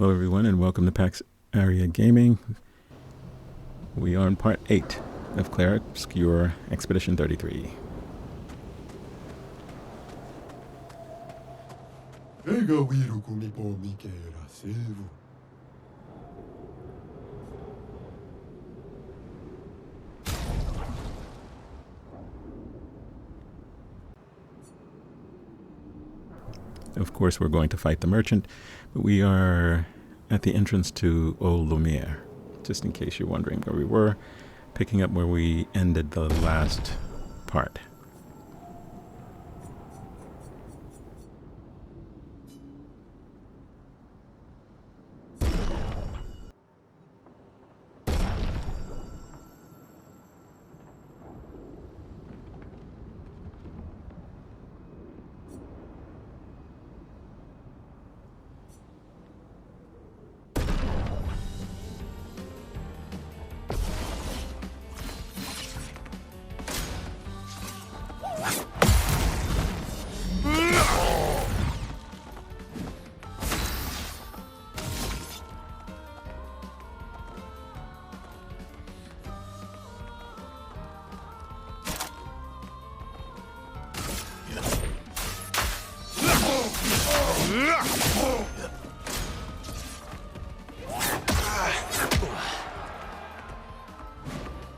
Hello everyone and welcome to PAX Area Gaming. We are on part 8 of Clair, Obscur, Expedition 33. Of course we're going to fight the merchant, but we are at the entrance to Old Lumiere. Just in case you're wondering where we were, picking up where we ended the last part.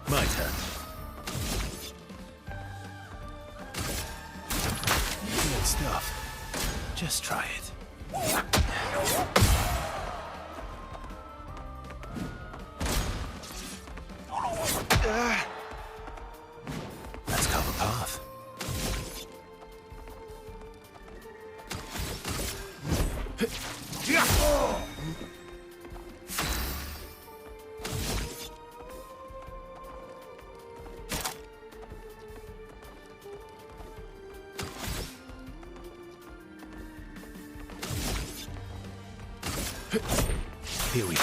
My turn. Good stuff. Just try it. Let's carve a path. Here we go.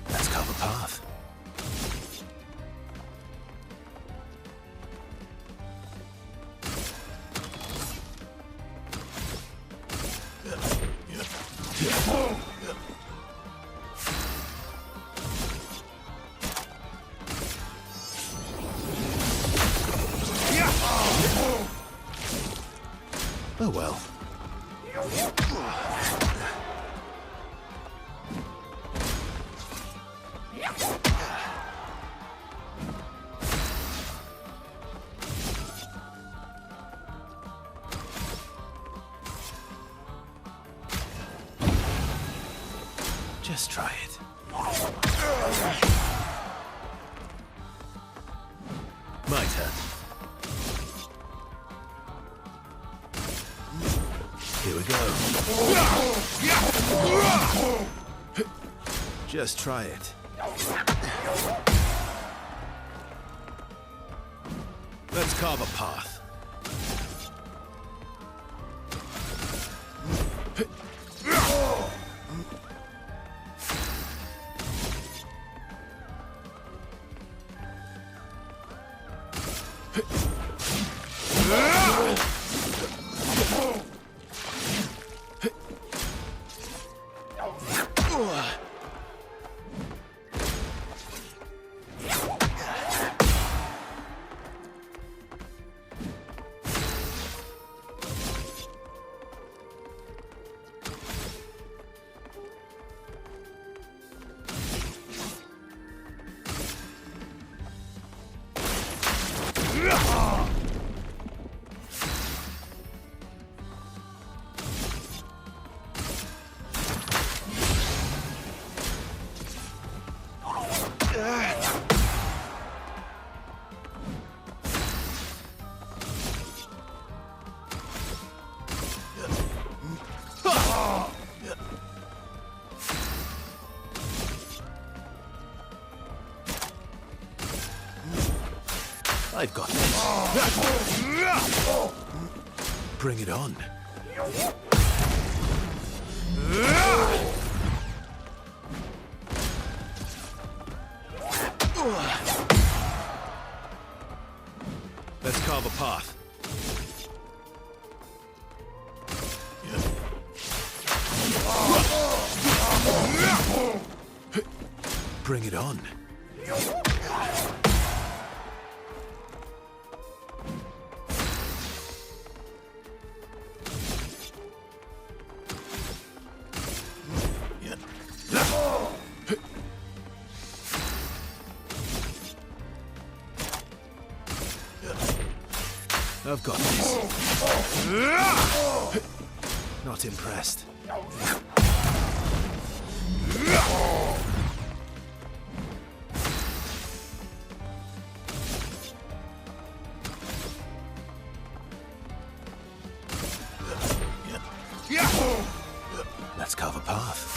Let's carve a path. Oh well. Just try it. My turn. Here we go. Just try it. Let's carve a path. I've got this. Bring it on. path. Bring it on. I've got this. Not impressed. Let's carve a path.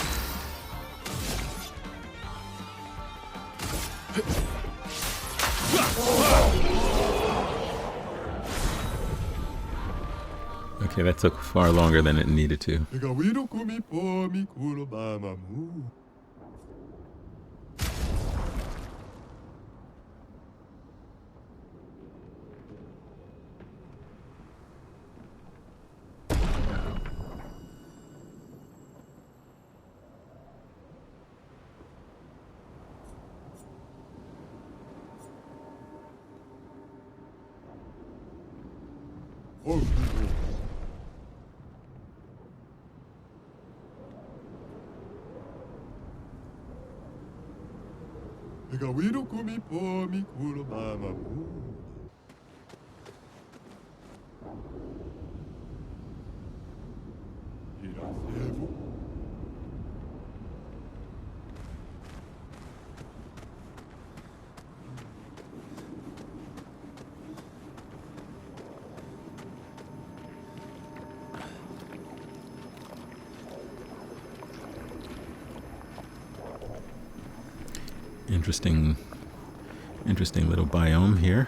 Okay, that took far longer than it needed to. Interesting little biome here.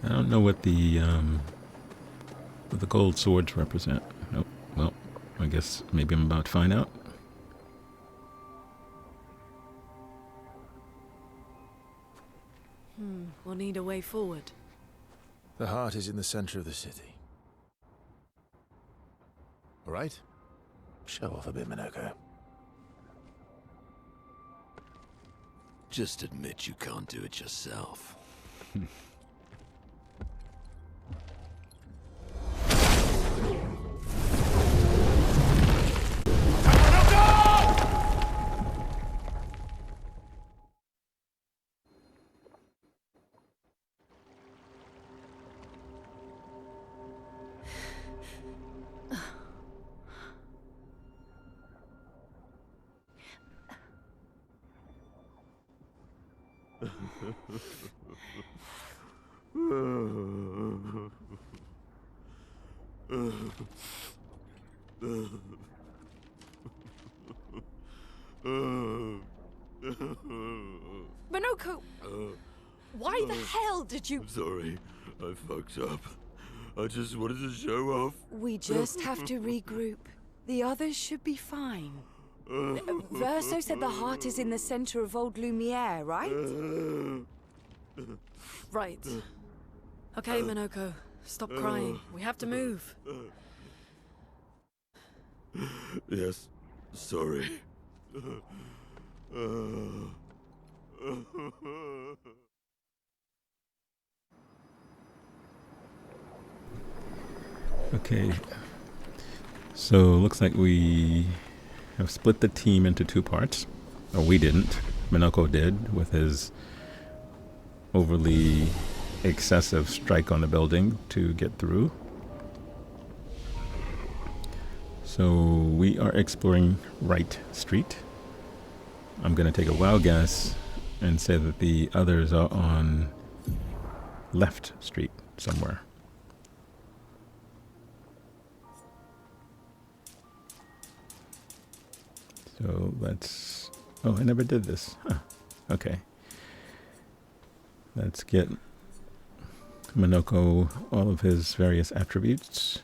I don't know what the gold swords represent. Oh, well, I guess maybe I'm about to find out. We'll need a way forward. The heart is in the center of the city. All right? Show off a bit, Manoko. Just admit you can't do it yourself. Manoko! Why the hell did you... Sorry, I fucked up. I just wanted to show off. We just have to regroup. The others should be fine. Verso said the heart is in the center of Old Lumiere, right? Right. Okay, Manoko. Stop crying. We have to move. Yes, sorry. Okay, so looks like we have split the team into two parts. Or we didn't. Manoko did with his overly excessive strike on the building to get through. So we are exploring Right Street. I'm going to take a wild guess and say that the others are on Left Street somewhere. So let's... Oh, I never did this. Huh. Okay. Let's get Manoko all of his various attributes.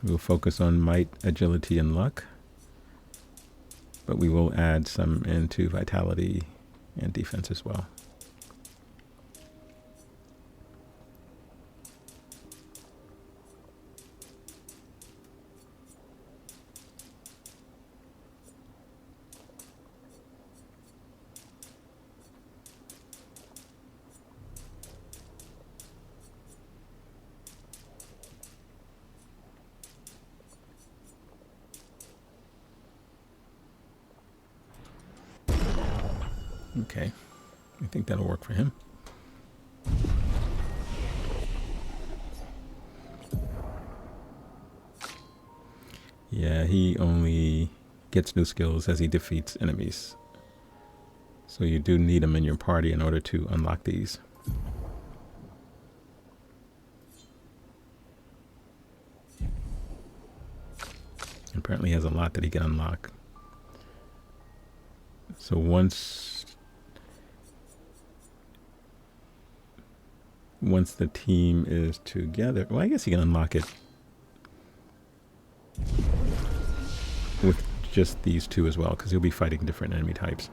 We'll focus on might, agility, and luck. but we will add some into vitality and defense as well. Okay, I think that'll work for him. Yeah, he only gets new skills as he defeats enemies. So you do need them in your party in order to unlock these. Apparently he has a lot that he can unlock. So once the team is together, well, I guess you can unlock it with just these two as well, because he'll be fighting different enemy types.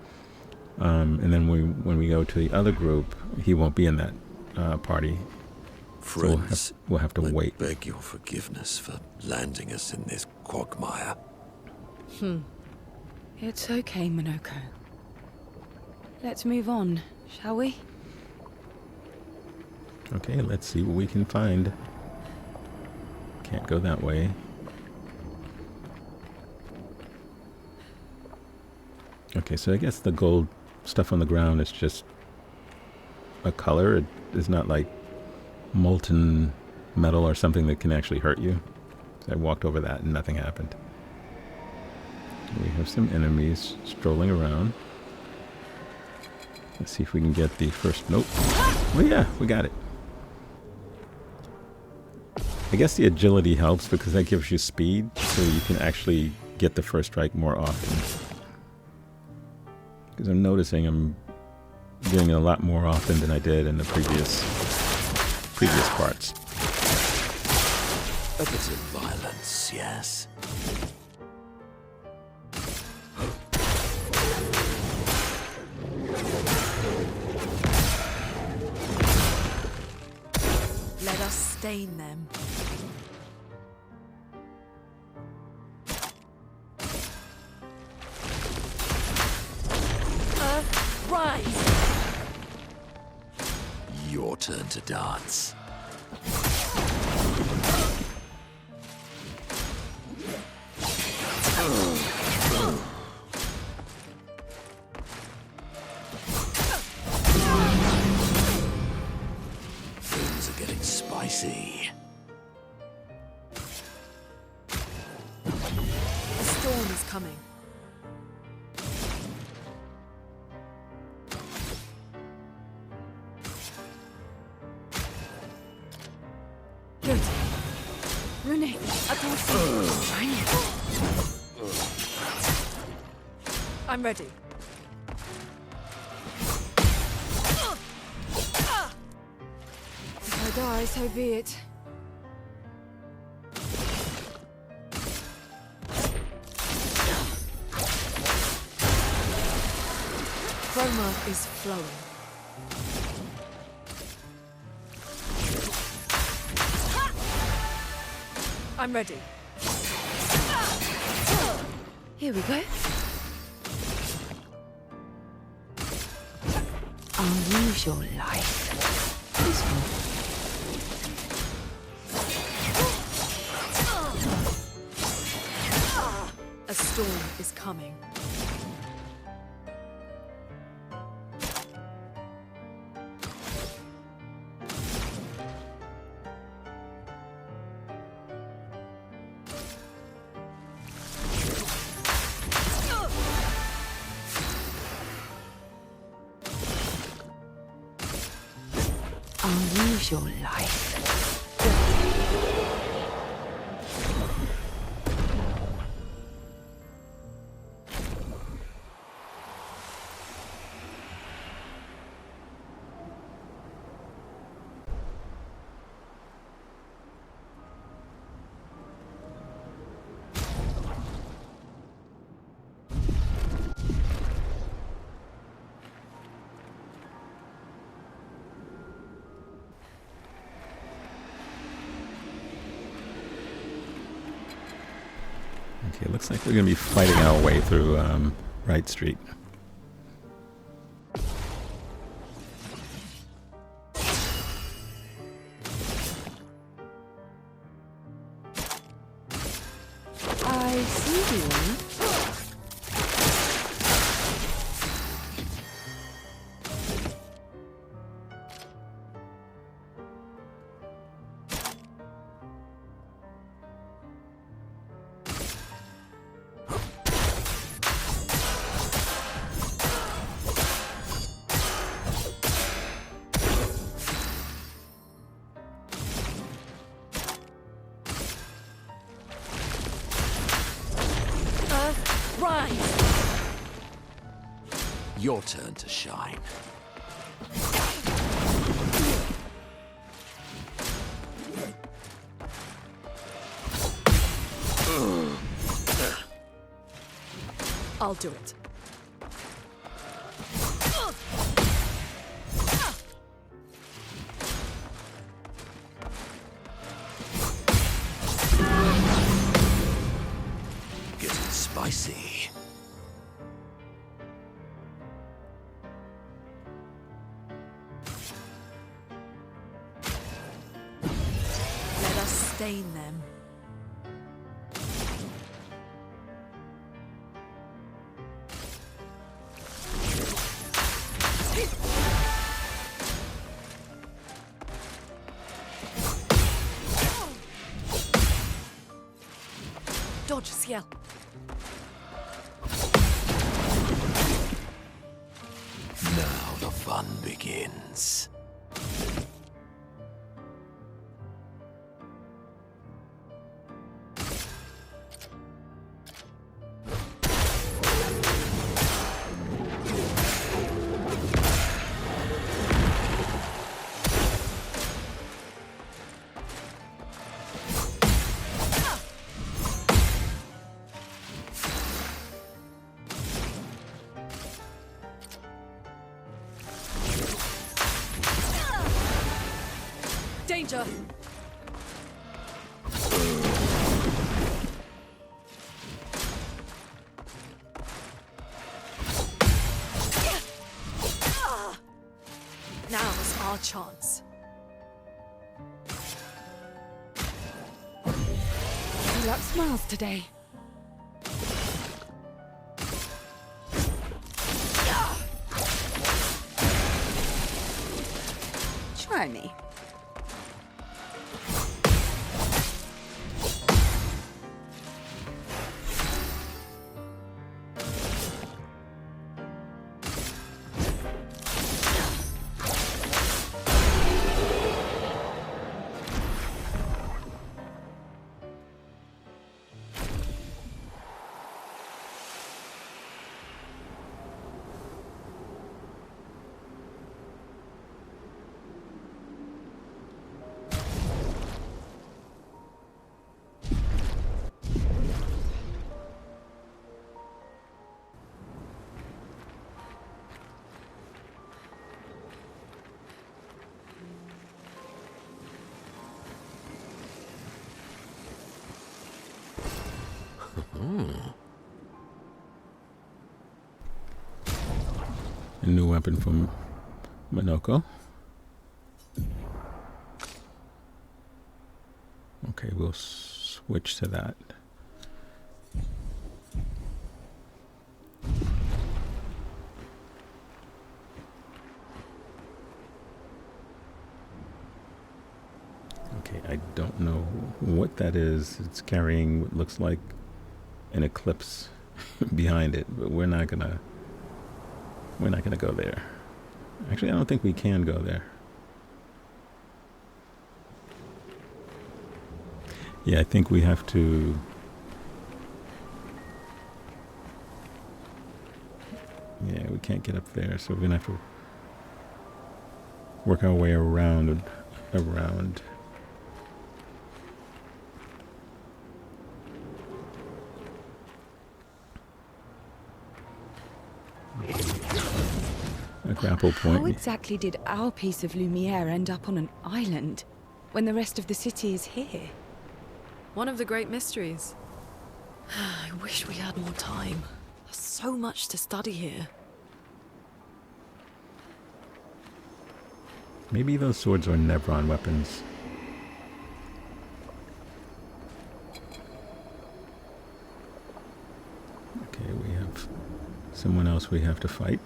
And then when we go to the other group, he won't be in that party. Friends, So we'll have to wait. Beg your forgiveness for landing us in this quagmire. It's okay, Minoko. Let's move on, shall we? Okay, let's see what we can find. Can't go that way. Okay, so I guess the gold stuff on the ground is just a color. It is not like molten metal or something that can actually hurt you. So I walked over that and nothing happened. We have some enemies strolling around. Let's see if we can get the first... Nope. Oh yeah, we got it. I guess the agility helps because that gives you speed, so you can actually get the first strike more often. Because I'm noticing I'm doing it a lot more often than I did in the previous parts. A bit of violence, yes. Let us stain them. Rise! Your turn to dance. Things are getting spicy. A storm is coming. Good. Rune, attention. I'm ready. If I die, so be it. Chroma is flowing. I'm ready. Here we go. Unusual life. Peaceful. A storm is coming. Unusual life. Okay, looks like we're going to be fighting our way through Wright Street. I see you. Rise! Your turn to shine. I'll do it. Getting spicy. Let us stain them. Dodge, Ciel. Now the fun begins. Danger! Now's our chance. You luck smiles today. Try me. A new weapon from Minoko. Okay, we'll switch to that. Okay, I don't know what that is. It's carrying what looks like an eclipse behind it, but we're not gonna go there. Actually, I don't think we can go there. Yeah, I think we have to. Yeah, we can't get up there, so we're gonna have to work our way around. A grapple point. How exactly did our piece of Lumiere end up on an island when the rest of the city is here? One of the great mysteries. I wish we had more time. There's so much to study here. Maybe those swords are Nevron weapons. Okay, we have someone else we have to fight.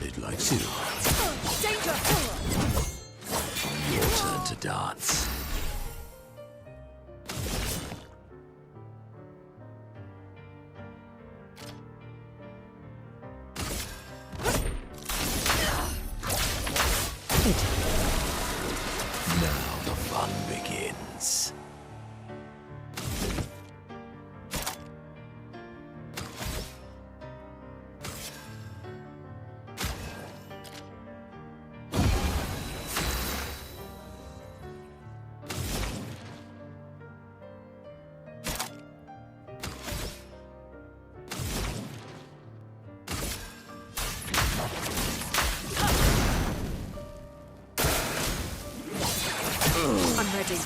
It likes you. Danger! Your turn to dance. Now the fun begins. I'm ready.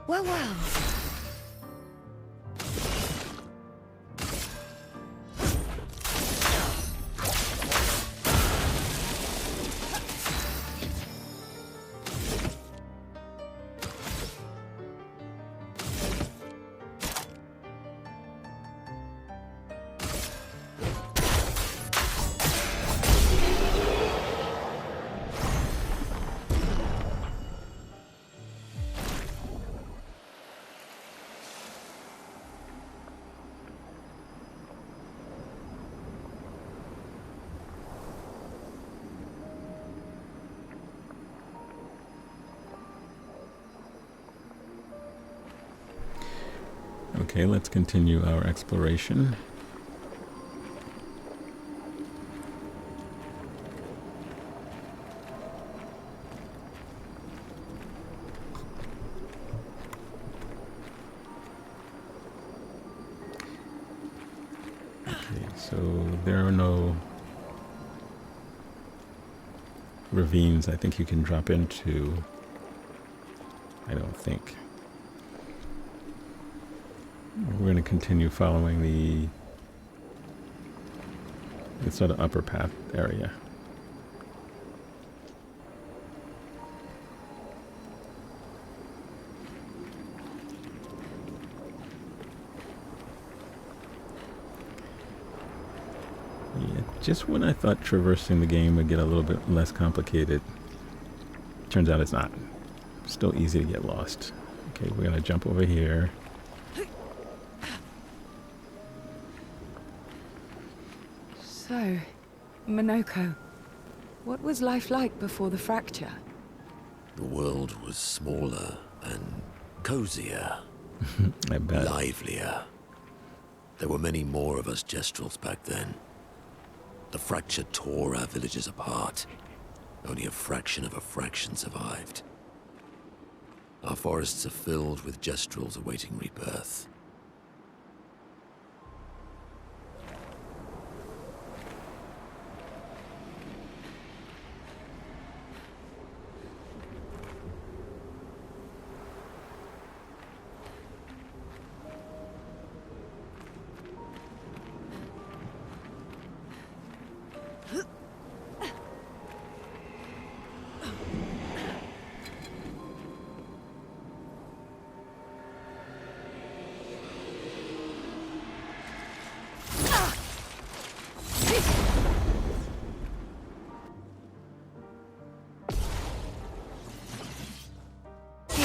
Well, well. Okay, let's continue our exploration. Okay, so there are no ravines I think you can drop into. I don't think. We're going to continue following the sort of upper path area. Yeah, just when I thought traversing the game would get a little bit less complicated, turns out it's not. Still easy to get lost. Okay, we're going to jump over here. So, Minoko, what was life like before the fracture? The world was smaller and cozier, I bet. livelier. There were many more of us Gestrels back then. The fracture tore our villages apart. Only a fraction of a fraction survived. Our forests are filled with Gestrels awaiting rebirth.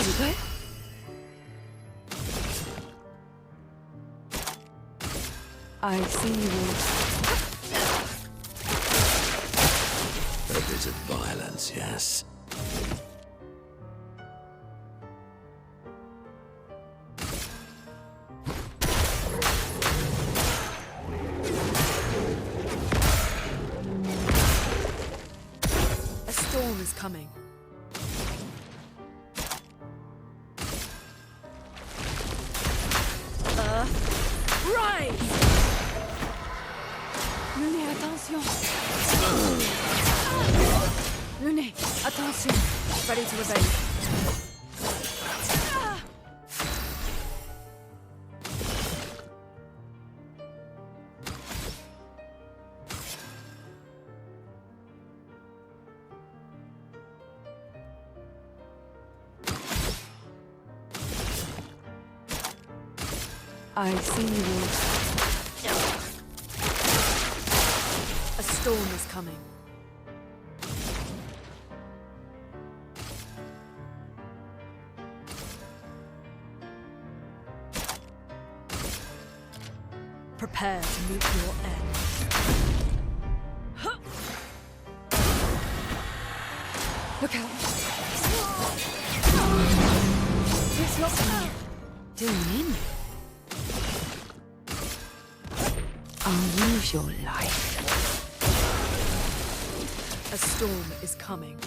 Okay. I see you all. A bit of violence, yes. A storm is coming. Rise! Luné, attention! Luné, attention! Ready to evade. I see you all. A storm is coming. Prepare to meet your end. Look out! It's not doing in. I'll use your life. A storm is coming.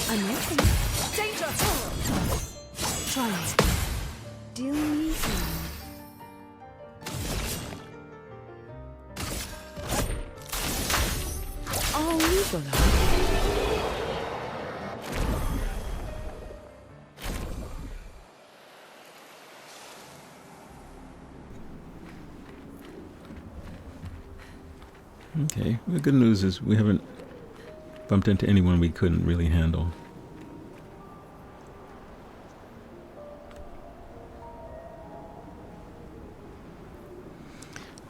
I'm listening. Danger! Try it. Deal me in. I'll use your life. Okay, the good news is we haven't bumped into anyone we couldn't really handle.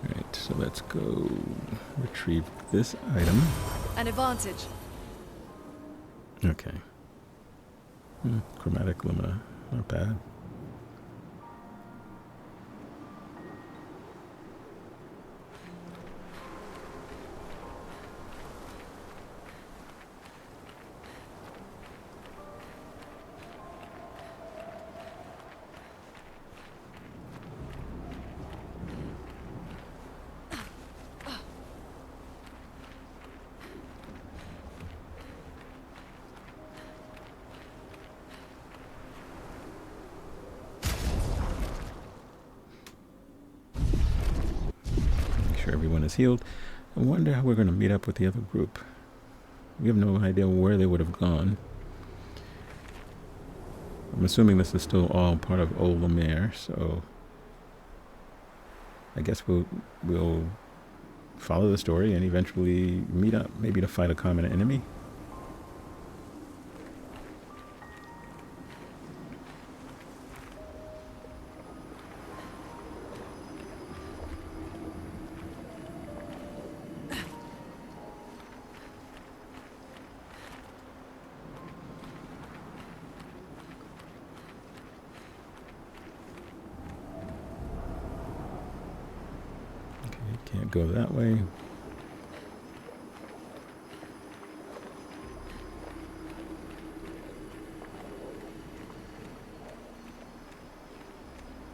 Alright, so let's go retrieve this item. An advantage. Okay. Chromatic lumina, not bad. Everyone is healed. I wonder how we're going to meet up with the other group. We have no idea where they would have gone. I'm assuming this is still all part of Old Lumiere, so I guess we'll follow the story and eventually meet up, maybe to fight a common enemy. Can't go that way.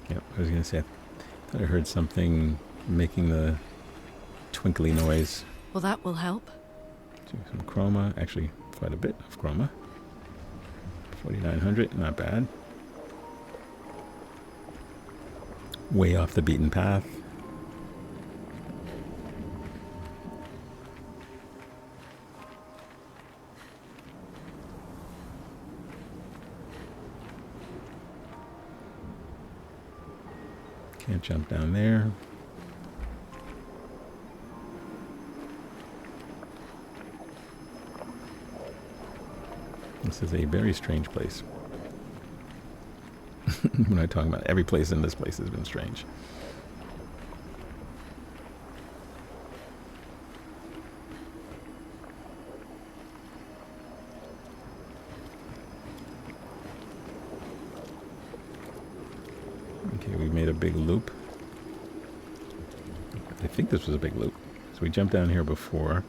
Yep, I was going to say, I thought I heard something making the twinkly noise. Well, that will help. So some chroma, actually quite a bit of chroma. 4,900, not bad. Way off the beaten path. Can't jump down there. This is a very strange place. When I talk about every place in this place has been strange. made a big loop. I think this was a big loop. So we jumped down here before.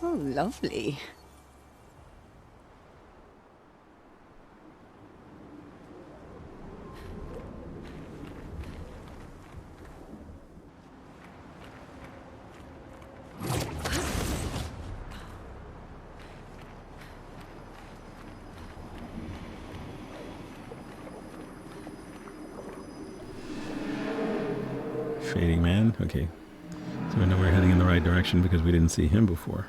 Oh, lovely. Fading man. Okay. So we know we're heading in the right direction because we didn't see him before.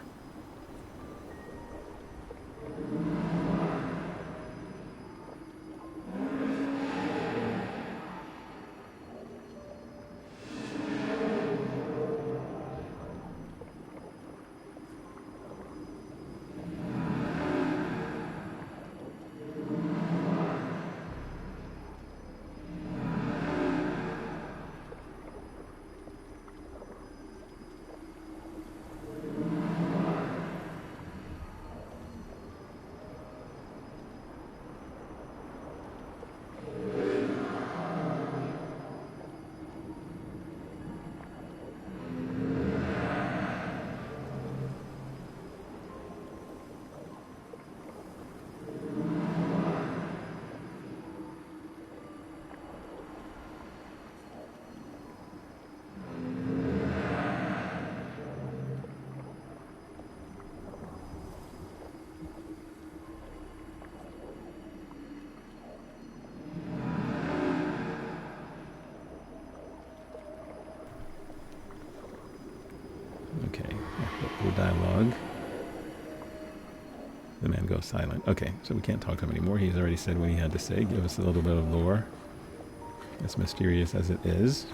Okay, the dialogue. The man goes silent. Okay, so we can't talk to him anymore. He's already said what he had to say. Give us a little bit of lore. As mysterious as it is.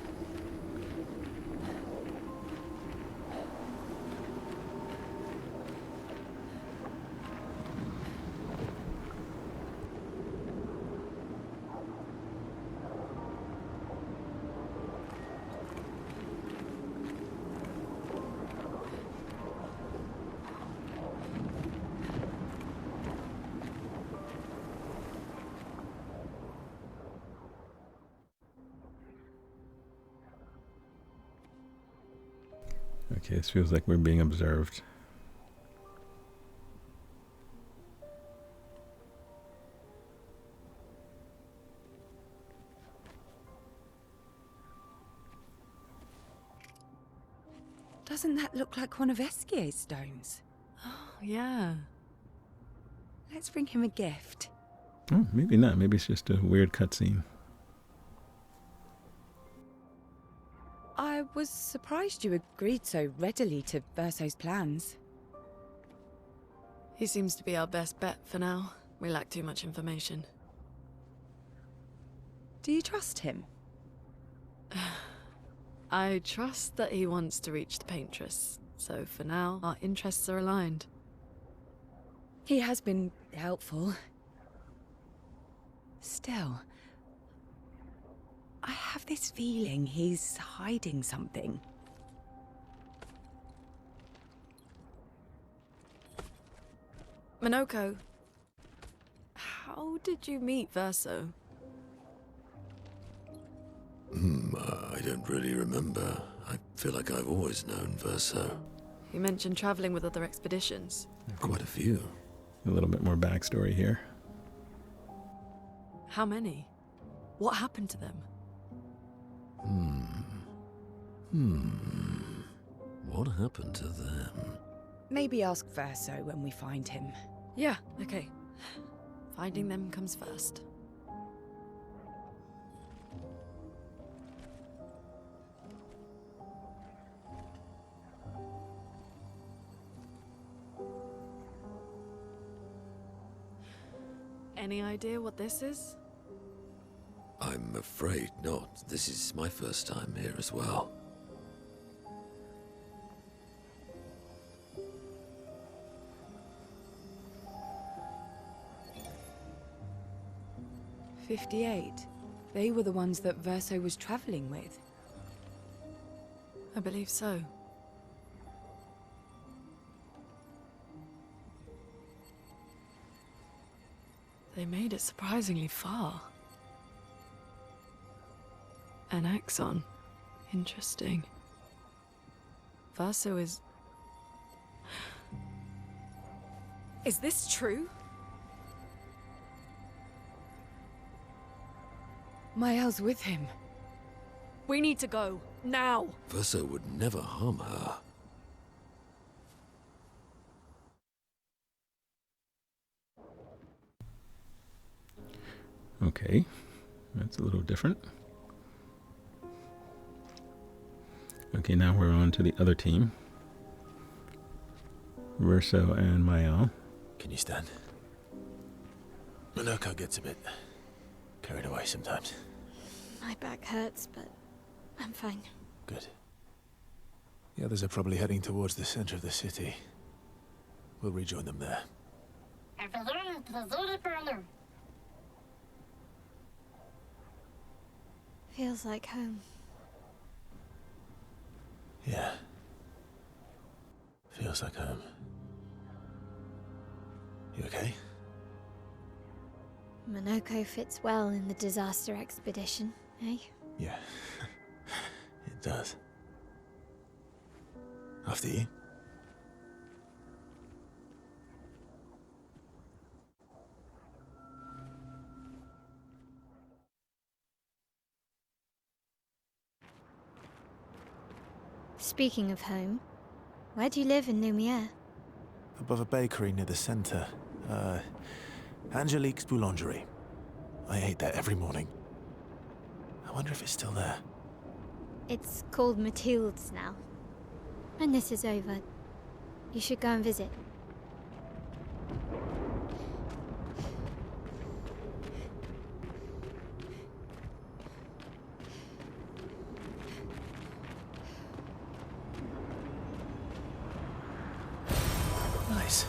Okay, this feels like we're being observed. Doesn't that look like one of Esquier's stones? Oh, yeah. Let's bring him a gift. Oh, maybe not. Maybe it's just a weird cutscene. I was surprised you agreed so readily to Verso's plans. He seems to be our best bet for now. We lack too much information. Do you trust him? I trust that he wants to reach the Paintress, so for now, our interests are aligned. He has been helpful. Still, I have this feeling he's hiding something. Minoko, how did you meet Verso? I don't don't really remember. I feel like I've always known Verso. You mentioned traveling with other expeditions. Quite a few. A little bit more backstory here. How many? What happened to them? What happened to them? Maybe ask Verso when we find him. Yeah, okay. Finding them comes first. Any idea what this is? I'm afraid not. This is my first time here as well. "58. They were the ones that Verso was traveling with. I believe so. They made it surprisingly far. An axon. Interesting. Verso is... Is this true? Mael's with him. We need to go. Now! Verso would never harm her. Okay, that's a little different. Okay, now we're on to the other team. Verso and Mael. Can you stand? Manoko gets a bit carried away sometimes. My back hurts, but I'm fine. Good. The others are probably heading towards the center of the city. We'll rejoin them there. Feels like home. Yeah. Feels like home. You okay? Manoko fits well in the disaster expedition, eh? Yeah. It does. After you. Speaking of home, where do you live in Lumiere? Above a bakery near the center. Angelique's Boulangerie. I ate there every morning. I wonder if it's still there. It's called Mathilde's now. When this is over, you should go and visit. Nice.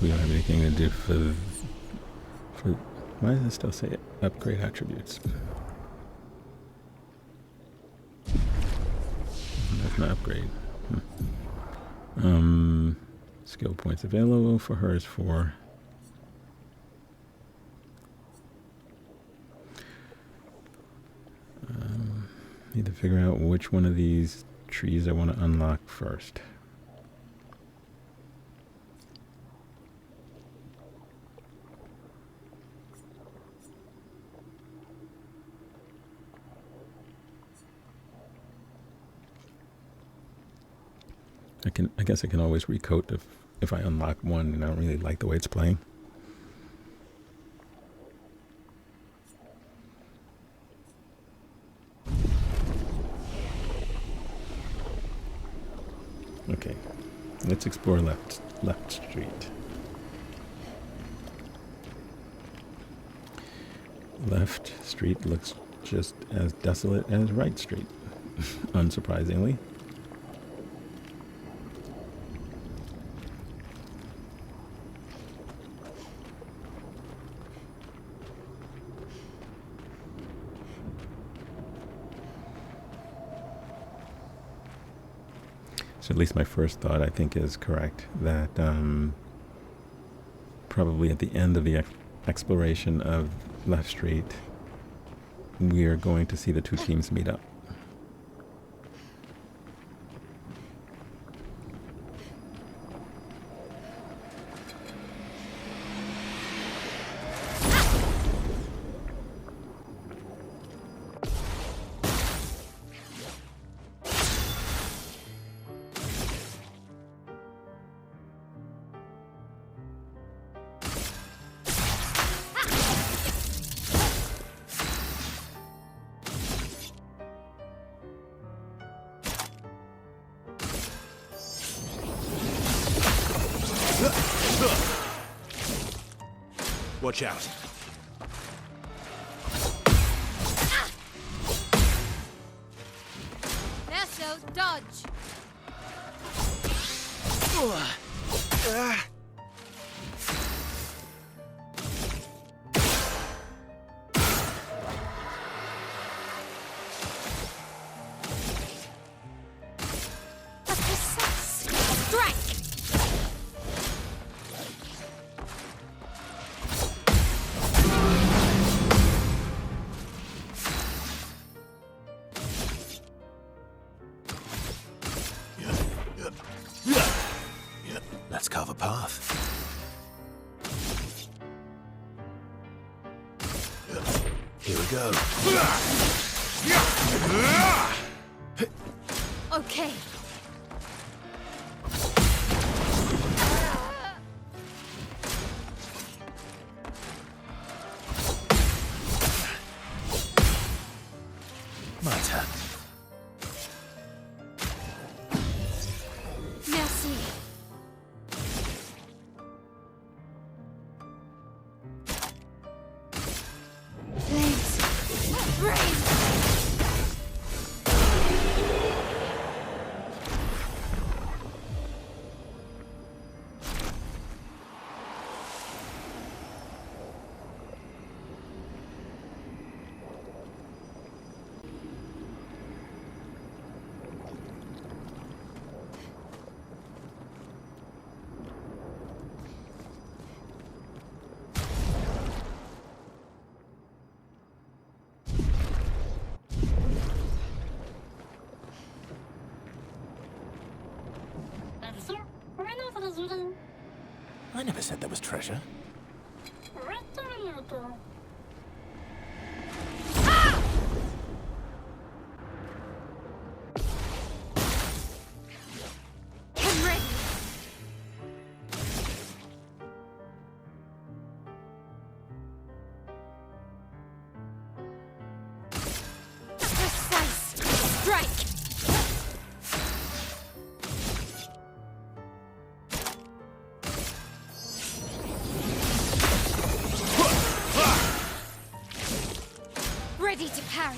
We don't have anything to do for why does it still say upgrade attributes? That's not upgrade. Skill points available for her is 4. Need to figure out which one of these trees I want to unlock first. I guess I can always recoat if I unlock one and I don't really like the way it's playing. Okay, let's explore left street. Left Street looks just as desolate as Right Street, unsurprisingly. So at least my first thought, I think, is correct, that probably at the end of the exploration of Left Street, we are going to see the two teams meet up. Watch out. Verso, dodge. A precise strike. Let's carve a path. Here we go. Okay. My turn. Merci. Flames. Rain. I never said there was treasure. I'm ready. A precise strike. Ready to parry.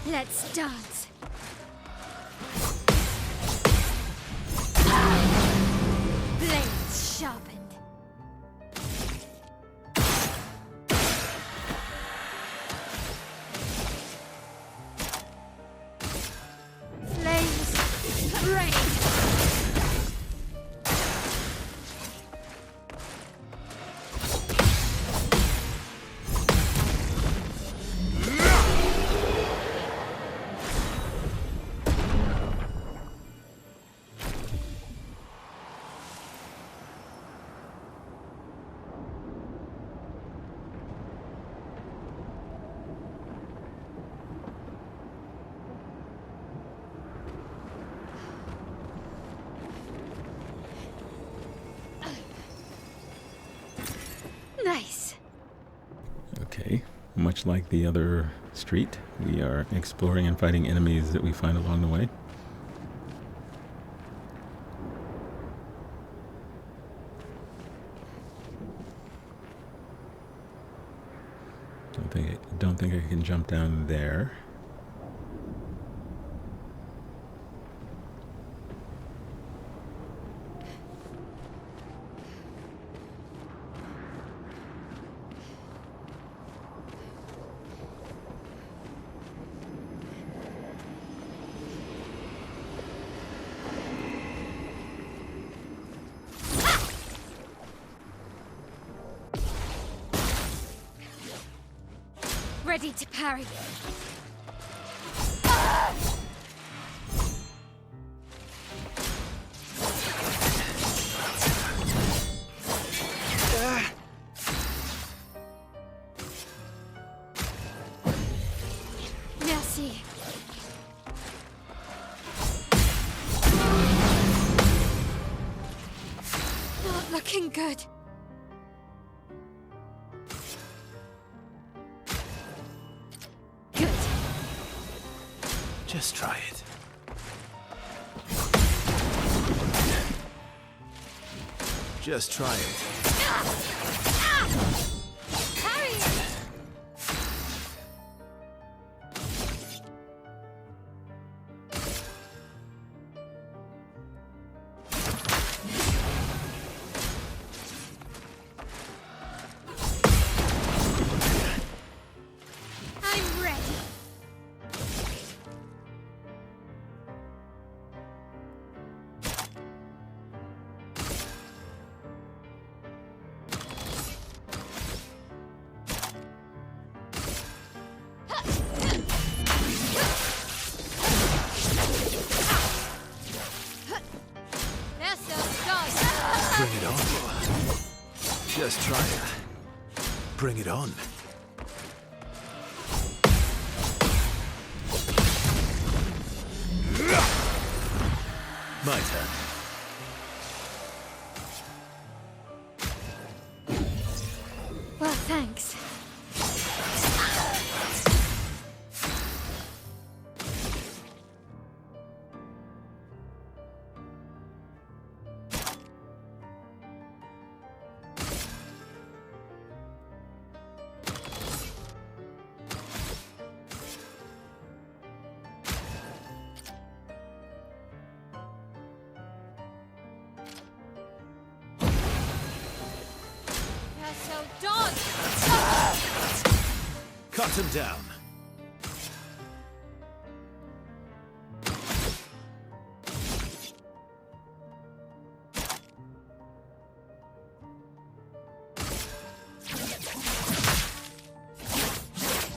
Let's dance. Blades sharpened. Flames ready. Nice. Okay, much like the other street, we are exploring and fighting enemies that we find along the way. don't think I can jump down there. Ready to parry. Merci. Not looking good. Just try it. Just try it. Parry! I'm ready. Bring it on. Just try it. Bring it on. My turn. Well, thanks. Cut him down.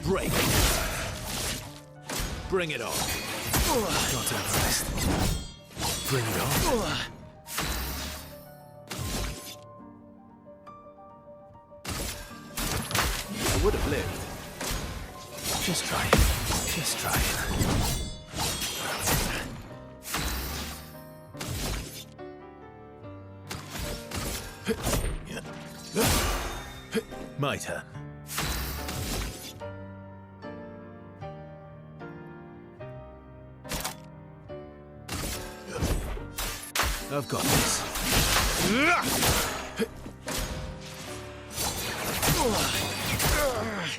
Break. Bring it on. Not impressed. Bring it on. I would have lived. Just try it. Just try it. My turn. I've got this.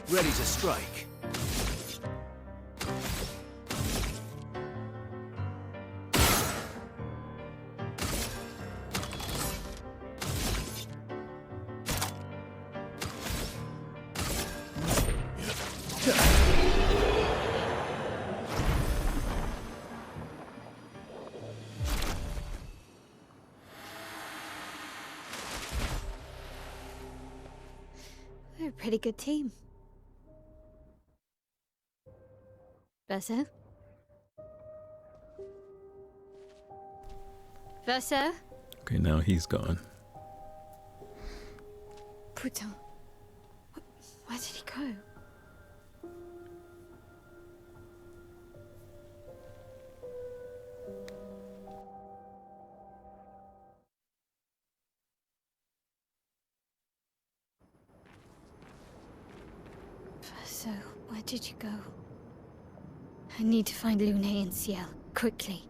Ready to strike. We're a pretty good team. Verso? Verso? Okay, now he's gone. Putain. Where did he go? Verso, where did you go? I need to find Lune and Ciel, quickly.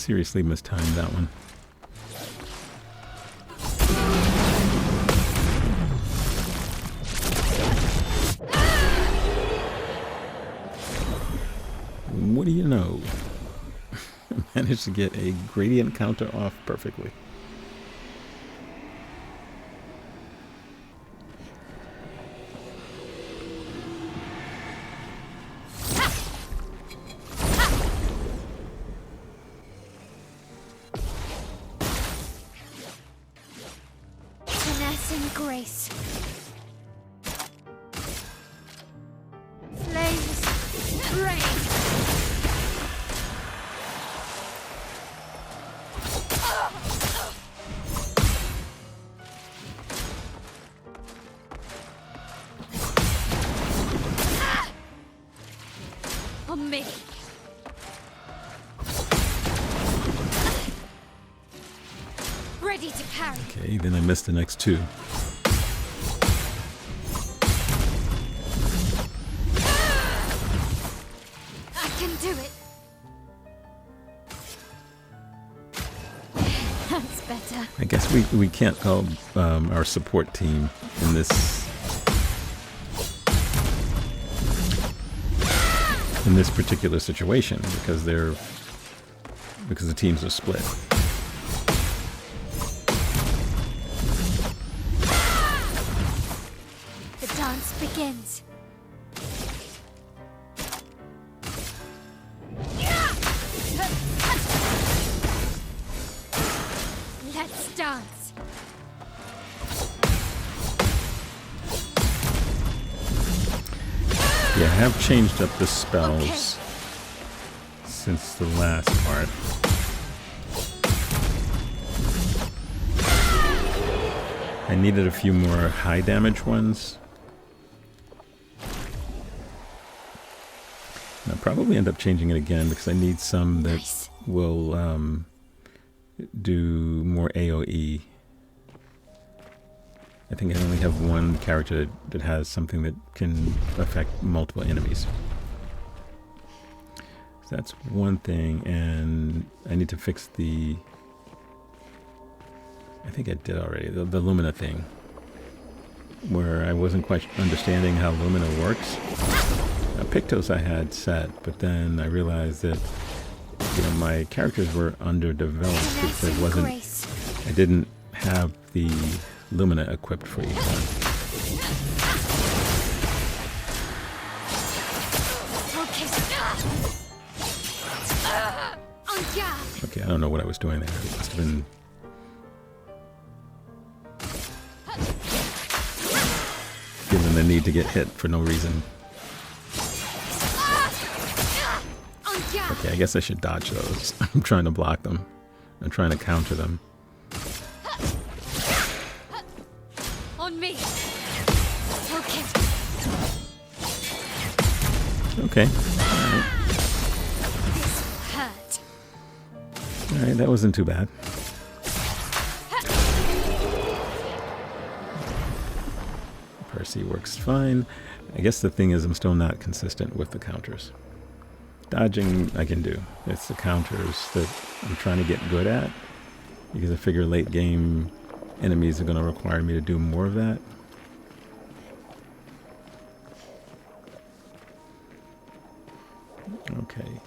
seriously mistimed that one. What do you know? Managed to get a gradient counter off perfectly. Finesse and grace. Flames rain. On me. Ready to carry. Okay, then I missed the next two. I can do it. That's better. I guess we can't call our support team in this particular situation because the teams are split. The dance begins. Let's dance. Yeah, I have changed up the spells since the last part. I needed a few more high damage ones. And I'll probably end up changing it again because I need some that Nice. will do more AoE. I think I only have one character that has something that can affect multiple enemies. So that's one thing, and I need to fix the... I think I did already, the Lumina thing, where I wasn't quite understanding how Lumina works. Now, Pictos I had set, but then I realized that my characters were underdeveloped because I didn't have the Lumina equipped for each one. Okay, I don't know what I was doing there. It must have been... given the need to get hit for no reason. Okay, I guess I should dodge those. I'm trying to block them. I'm trying to counter them. On me. Okay. Okay. Alright. This will hurt. Alright, that wasn't too bad. Percy works fine. I guess the thing is I'm still not consistent with the counters. Dodging I can do. It's the counters that I'm trying to get good at, because I figure late game enemies are going to require me to do more of that. Okay.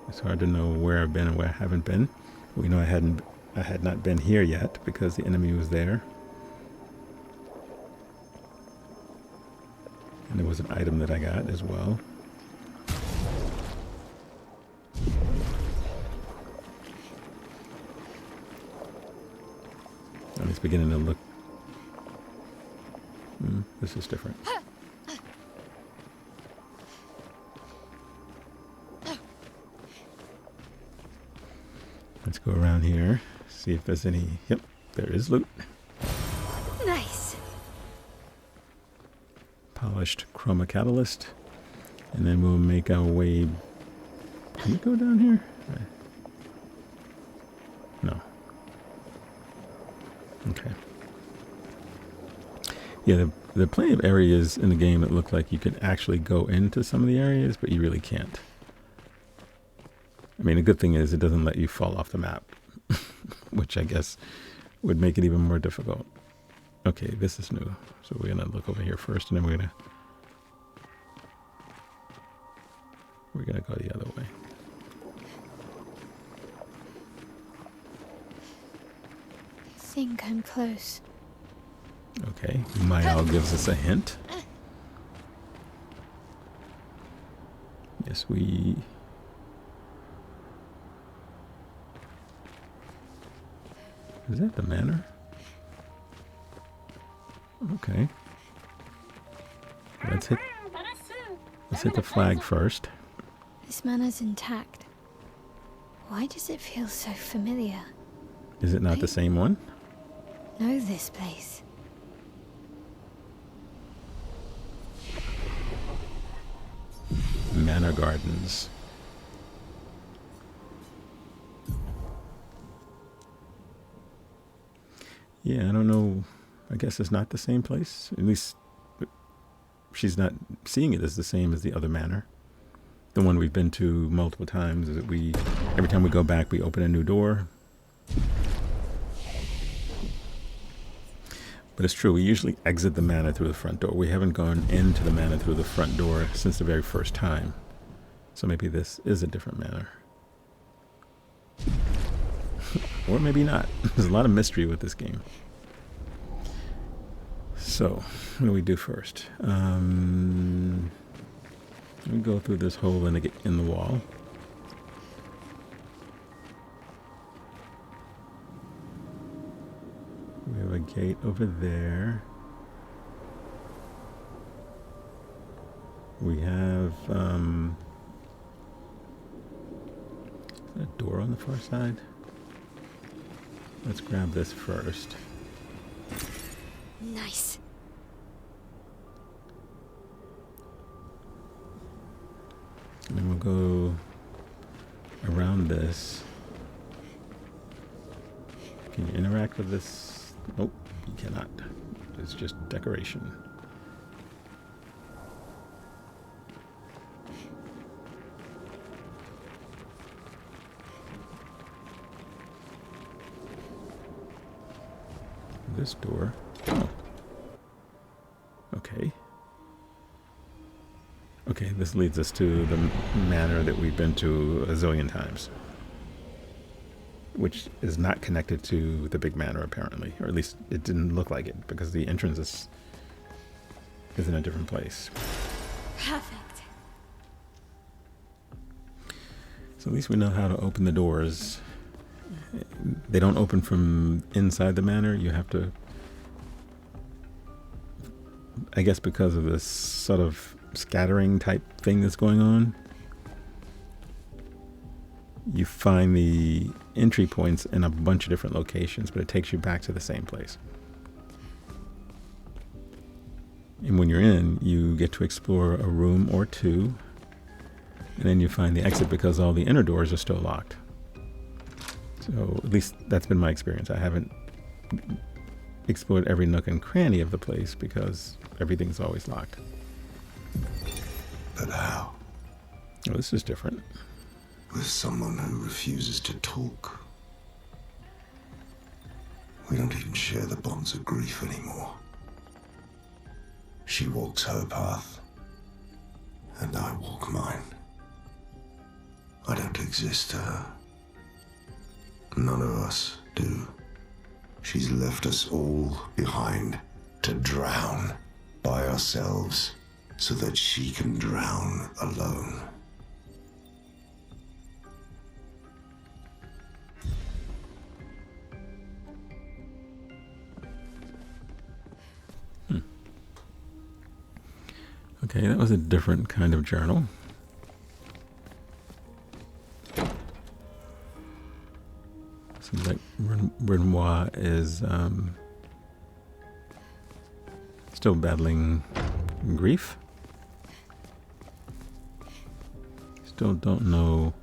It's hard to know where I've been and where I haven't been. We know I had not been here yet because the enemy was there. And there was an item that I got as well. And it's beginning to look... this is different. Let's go around here, see if there's any... Yep, there is loot. Nice. Polished chroma catalyst. And then we'll make our way... Can we go down here? No. Okay. Yeah, there are plenty of areas in the game that look like you could actually go into some of the areas, but you really can't. mean, the good thing is it doesn't let you fall off the map, which I guess would make it even more difficult. Okay, this is new. So we're going to look over here first, and then we're going to go the other way. I think I'm close. Okay, Mayal gives us a hint. Yes, we... Is that the manor? Okay. Let's hit the flag first. This manor's intact. Why does it feel so familiar? Is it not the same one? Know this place. Manor Gardens. Yeah, I don't know. I guess it's not the same place. At least she's not seeing it as the same as the other manor. The one we've been to multiple times. Is that every time we go back, we open a new door. But it's true, we usually exit the manor through the front door. We haven't gone into the manor through the front door since the very first time. So maybe this is a different manor. Or maybe not. There's a lot of mystery with this game. So, what do we do first? We go through this hole in the wall. We have a gate over there. We have is there a door on the far side? Let's grab this first. Nice. And then we'll go around this. Can you interact with this? Nope, you cannot. It's just decoration. This door. Oh. Okay. Okay, this leads us to the manor that we've been to a zillion times. Which is not connected to the big manor, apparently. Or at least it didn't look like it, because the entrance is in a different place. Perfect. So at least we know how to open the doors. They don't open from inside the manor. You have to... I guess because of this sort of scattering type thing that's going on, you find the entry points in a bunch of different locations, but it takes you back to the same place. And when you're in, you get to explore a room or two, and then you find the exit because all the inner doors are still locked. So at least that's been my experience. I haven't explored every nook and cranny of the place because everything's always locked. But how? Well, this is different. With someone who refuses to talk. We don't even share the bonds of grief anymore. She walks her path, and I walk mine. I don't exist to her. None of us do. She's left us all behind to drown by ourselves so that she can drown alone. Okay, that was a different kind of journal. Seems like Renoir is still battling grief. Still don't know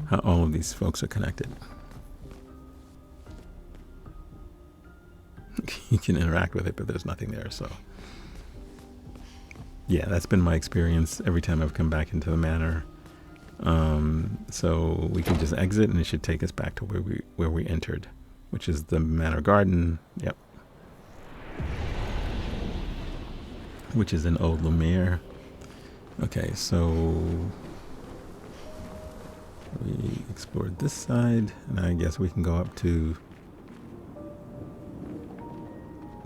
how all of these folks are connected. You can interact with it, but there's nothing there, so Yeah, that's been my experience every time I've come back into the manor. So we can just exit, and it should take us back to where we entered, which is the Manor Garden. Yep. Which is in Old Lumiere. Okay, so we explored this side, and I guess we can go up to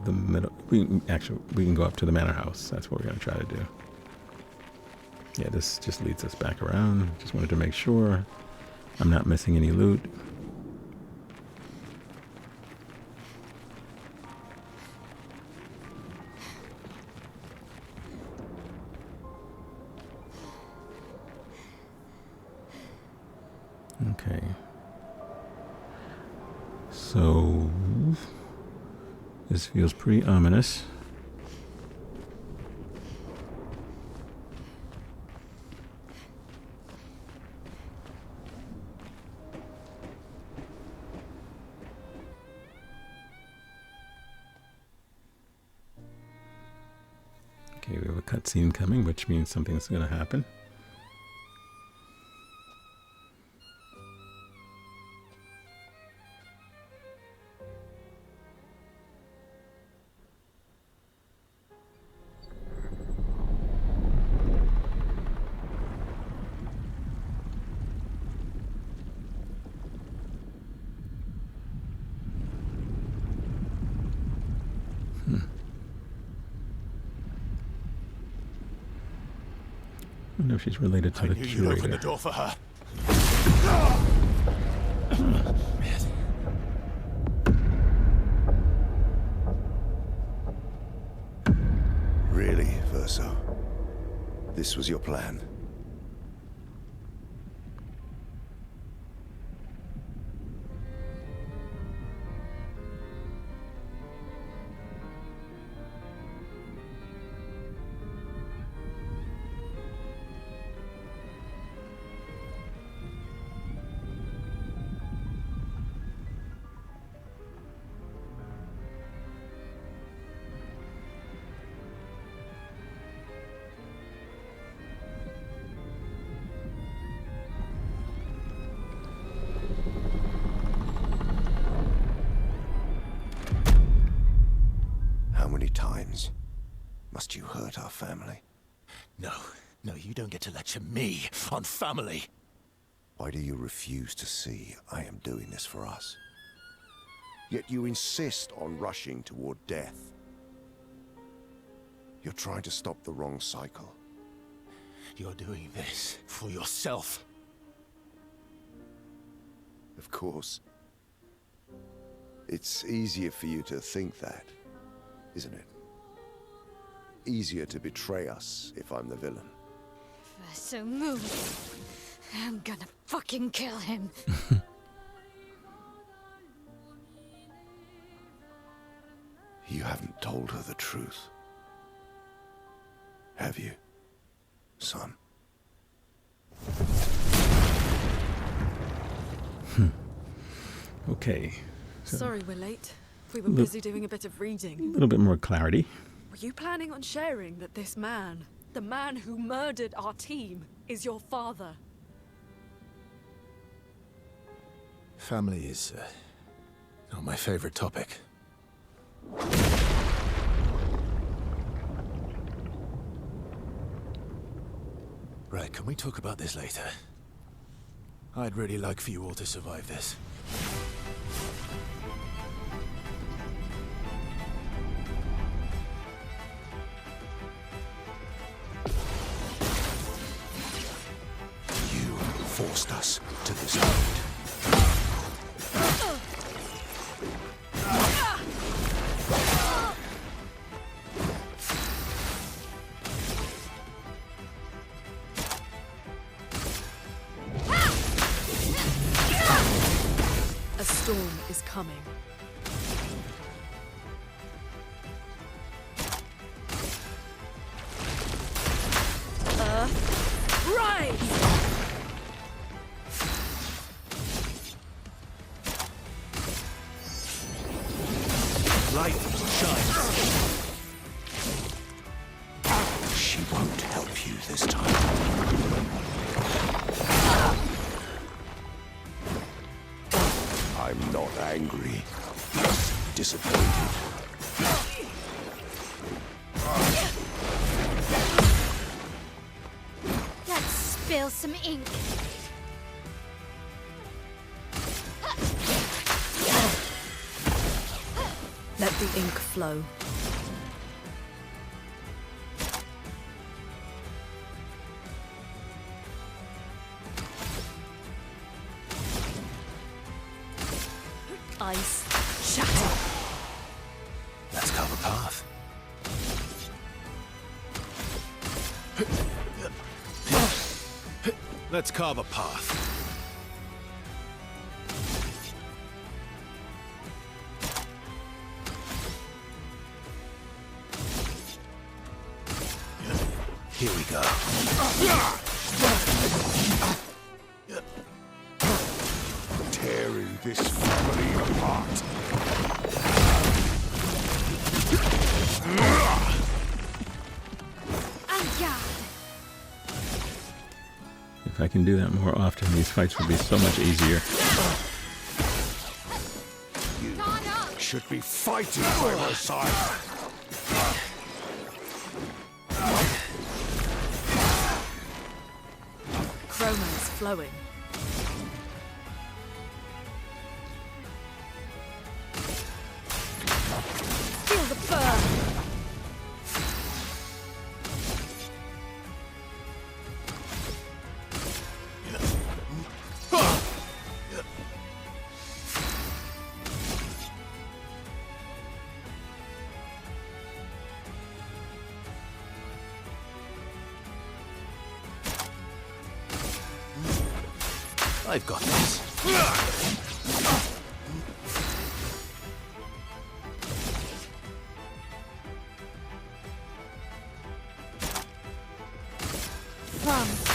the middle. We can go up to the manor house. That's what we're going to try to do. Yeah, this just leads us back around. Just wanted to make sure I'm not missing any loot. Okay. So this feels pretty ominous. Okay, we have a cutscene coming, which means something's going to happen. I wonder if she's related to the knew you'd open the curator. door for her. Really, Verso? This was your plan? How many times must you hurt our family? No, you don't get to lecture me on family. Why do you refuse to see I am doing this for us? Yet you insist on rushing toward death. You're trying to stop the wrong cycle. You're doing this for yourself. Of course. It's easier for you to think that, isn't it? Easier to betray us if I'm the villain. So move. I'm gonna fucking kill him. You haven't told her the truth. Have you, son? Okay. Sorry we're late. We were Look- busy doing a bit of A reading. little bit more clarity. Were you planning on sharing that this man, the man who murdered our team, is your father? Family is not my favorite topic. Right, can we talk about this later? I'd really like for you all to survive this. You forced us to this point. A storm is coming. Rise! Light shines. She won't I'm not angry. Disappointed. Let's spill some ink. Let the ink flow. Ice shatter. Let's carve a path. Let's carve a path. Here we go. Tearing this family apart. If I can do that more often, these fights would be so much easier. You should be fighting by my side. Chroma is flowing. Feel the burn. I've got this. From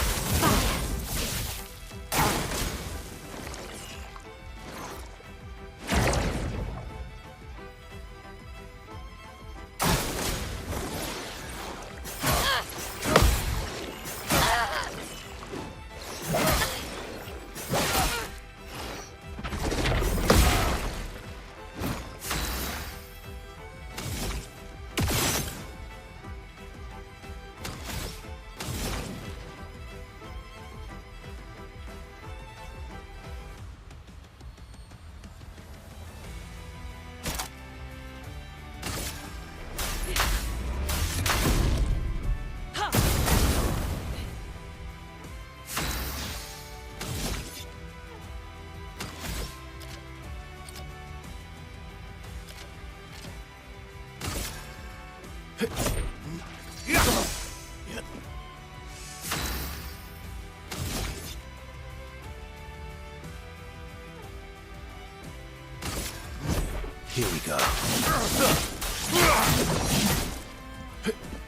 Here we go.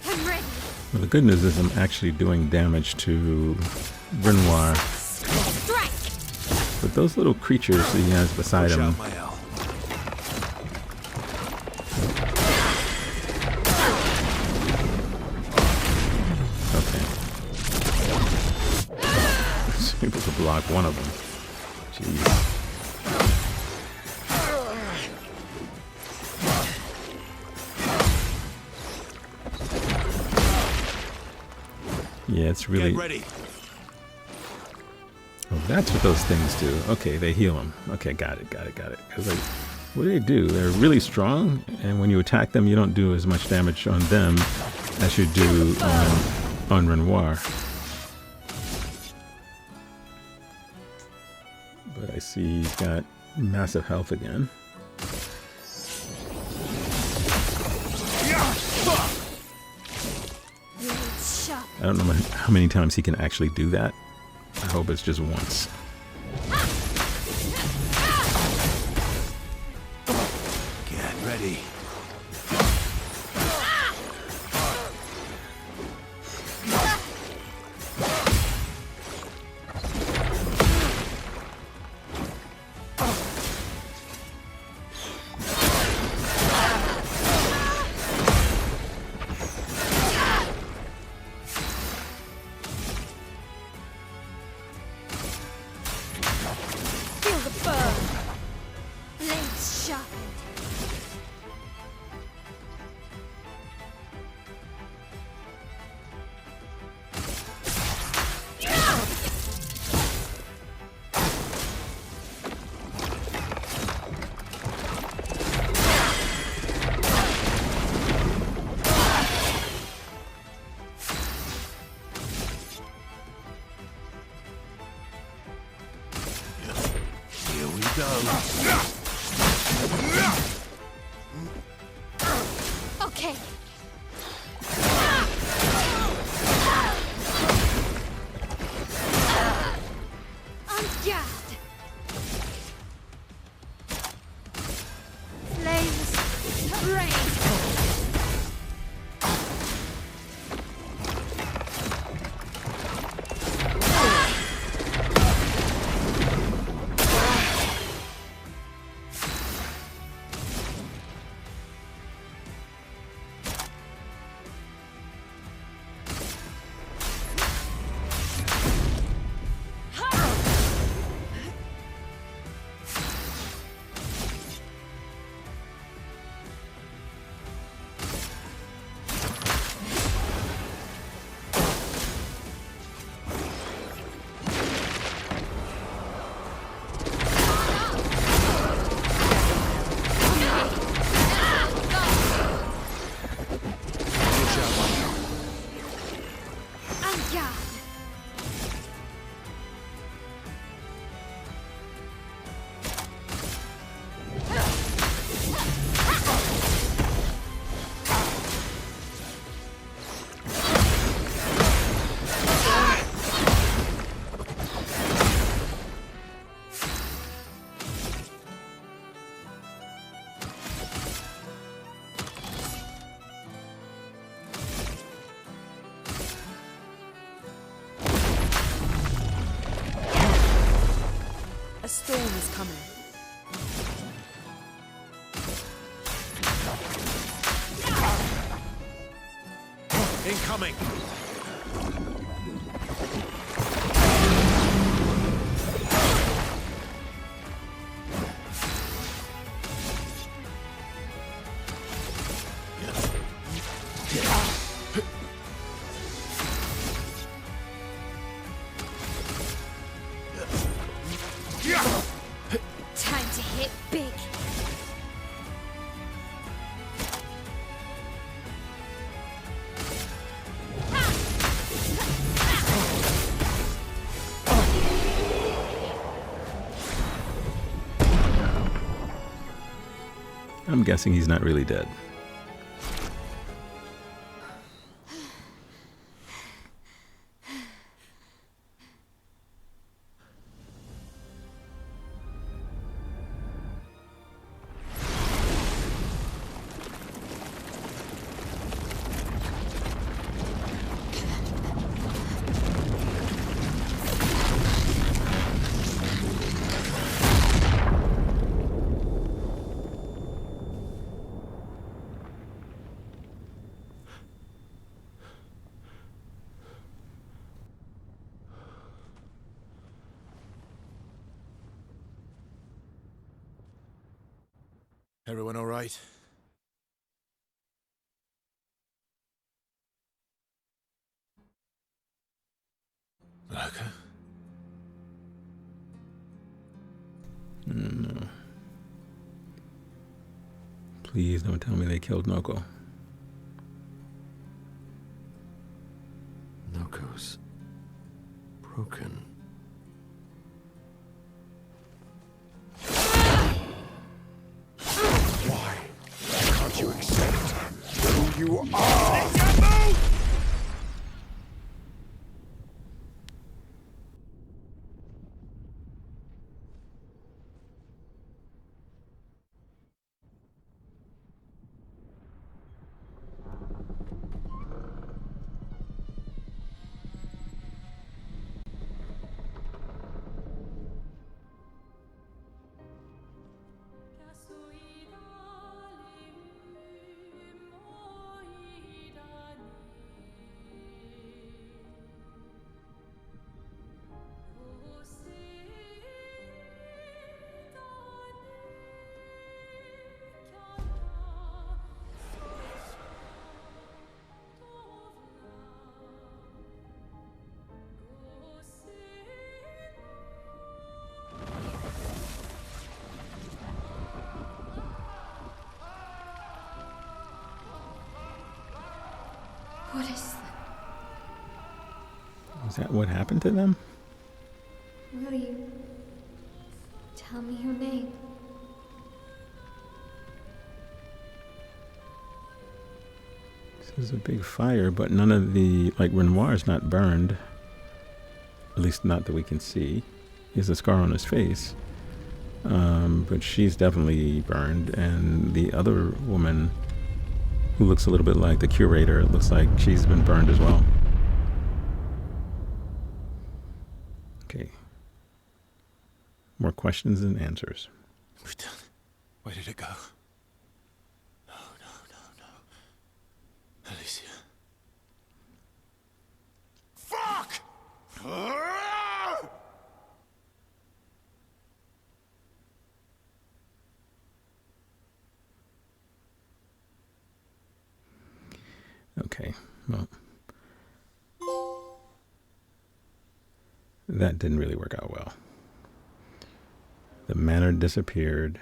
I'm ready. Well, the good news is I'm actually doing damage to Renoir. Strike. But those little creatures that he has beside Push him, out my L. okay. He's able to block one of them. Jeez. Yeah, it's really... Get ready. Oh, that's what those things do. Okay, they heal them. Okay, got it. Because like, what do? They're really strong, and when you attack them, you don't do as much damage on them as you do on Renoir. But I see he's got massive health again. I don't know how many times he can actually do that. I hope it's just once. Get ready. Okay. On guard. Flames rain. A storm is coming. Incoming! Time to hit big. I'm guessing he's not really dead. Everyone all right? Lurker? No. Please don't tell me they killed Noko. Noko's broken. Why can't you accept who you are? What is that? Is that what happened to them? Will you tell Tell me your name. This is a big fire, but none of the, like, Renoir's not burned. At least not that we can see. He has a scar on his face. But she's definitely burned. And the other woman, who looks a little bit like the curator, it looks like she's been burned as well. Okay. More questions than answers. Where did it go? No. Alicia. Fuck! Okay, well, that didn't really work out well. The manor disappeared.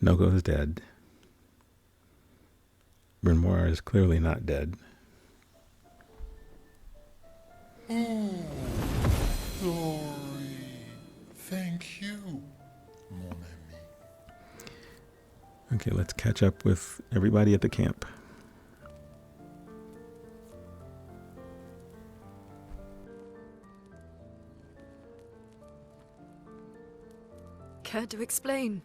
Noko is dead. Renoir is clearly not dead. Oh, sorry. Thank you, mon ami. Okay, let's catch up with everybody at the camp. Care to explain?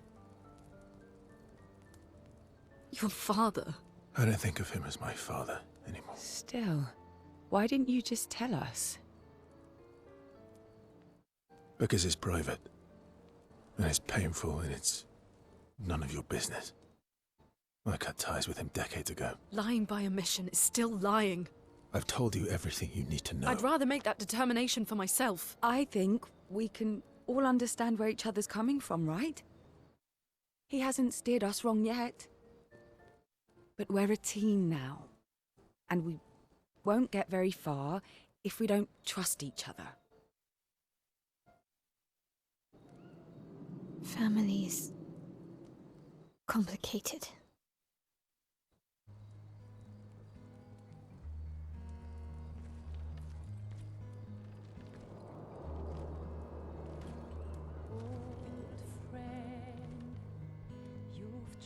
Your father. I don't think of him as my father anymore. Still, why didn't you just tell us? Because it's private. And it's painful and it's none of your business. I cut ties with him decades ago. Lying by omission is still lying. I've told you everything you need to know. I'd rather make that determination for myself. I think we can all understand where each other's coming from, right? He hasn't steered us wrong yet. But we're a team now. And we won't get very far if we don't trust each other. Family's complicated.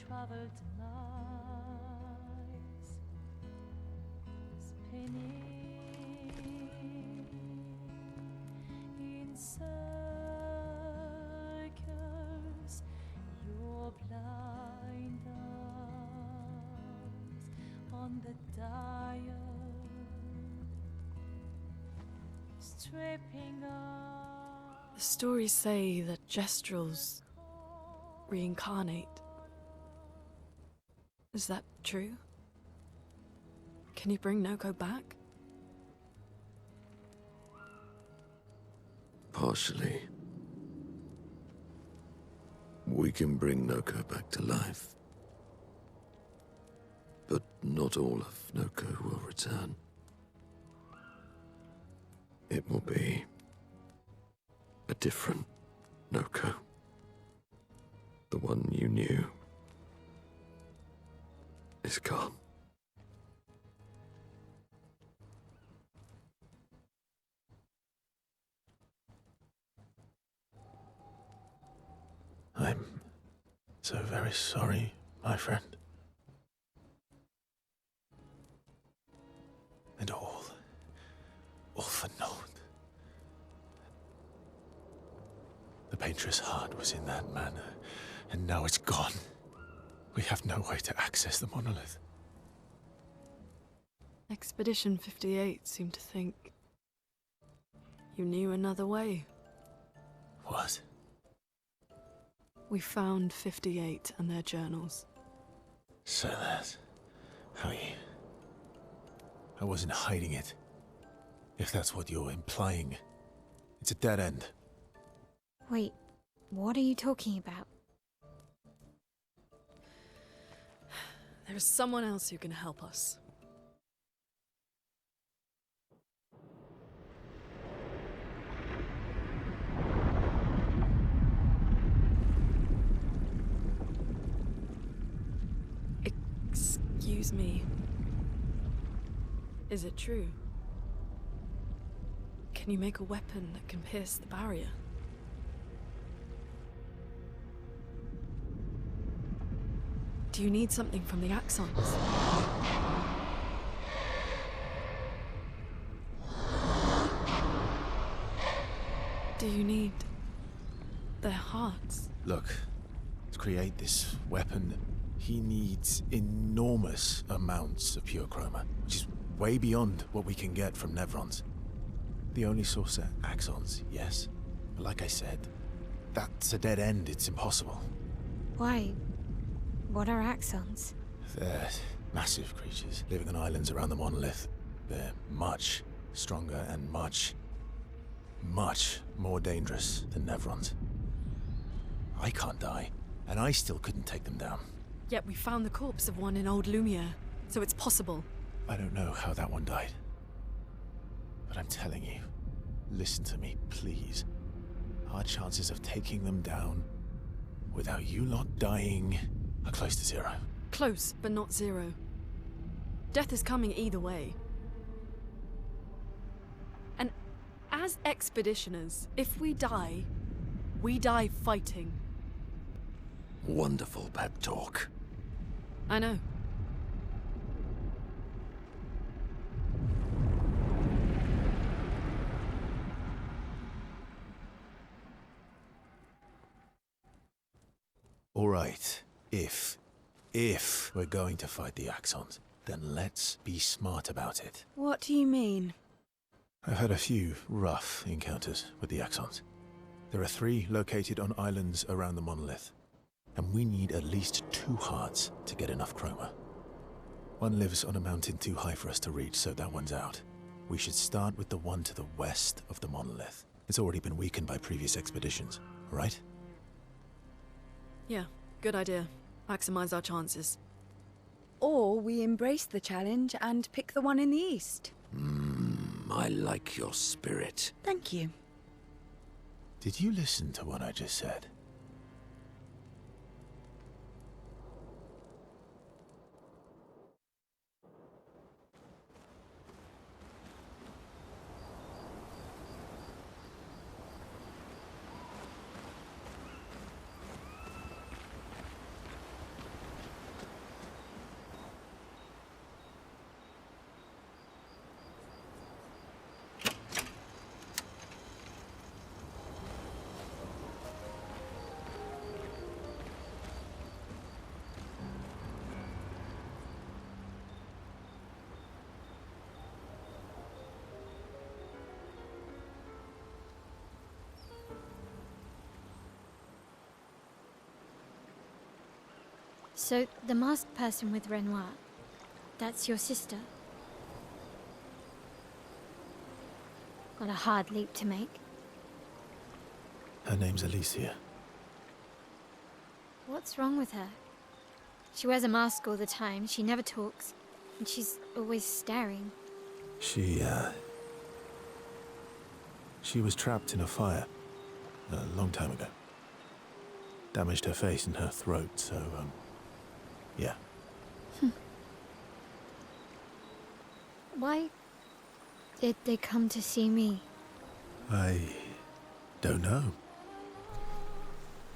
Traveled miles, spinning in circles, your blind eyes on the dial, stripping off. The stories say that Gestrels reincarnate. Is that true? Can you bring Noko back? Partially. We can bring Noko back to life. But not all of Noko will return. It will be a different Noko. The one you knew is gone. I'm so very sorry, my friend. And all for naught. The painter's heart was in that manor, and now it's gone. We have no way to access the monolith. Expedition 58 seemed to think you knew another way. What? We found 58 and their journals. So that's how you... I wasn't hiding it. If that's what you're implying. It's a dead end. Wait, what are you talking about? There is someone else who can help us. Excuse me. Is it true? Can you make a weapon that can pierce the barrier? Do you need something from the Axons? Do you need their hearts? Look, to create this weapon, he needs enormous amounts of pure chroma, which is way beyond what we can get from Nevrons. The only source are Axons, yes. But like I said, that's a dead end. It's impossible. Why? What are Axons? They're massive creatures living on islands around the monolith. They're much stronger and much more dangerous than Nevrons. I can't die, and I still couldn't take them down. Yet we found the corpse of one in Old Lumiere, so it's possible. I don't know how that one died. But I'm telling you, listen to me, please. Our chances of taking them down without you lot dying are close to zero. Close, but not zero. Death is coming either way. And as expeditioners, if we die fighting. Wonderful pep talk. I know. All right, if we're going to fight the Axons, then let's be smart about it. What do you mean? I've had a few rough encounters with the Axons. There are 3 located on islands around the monolith, and we need at least 2 hearts to get enough chroma. One lives on a mountain too high for us to reach, so that one's out. We should start with the one to the west of the monolith. It's already been weakened by previous expeditions, right? Yeah, good idea. Maximize our chances. Or we embrace the challenge and pick the one in the east. I like your spirit. Thank you. Did you listen to what I just said? So, the masked person with Renoir, that's your sister? Got a hard leap to make. Her name's Alicia. What's wrong with her? She wears a mask all the time, she never talks, and she's always staring. She was trapped in a fire a long time ago. Damaged her face and her throat, so, yeah. Why did they come to see me? I don't know.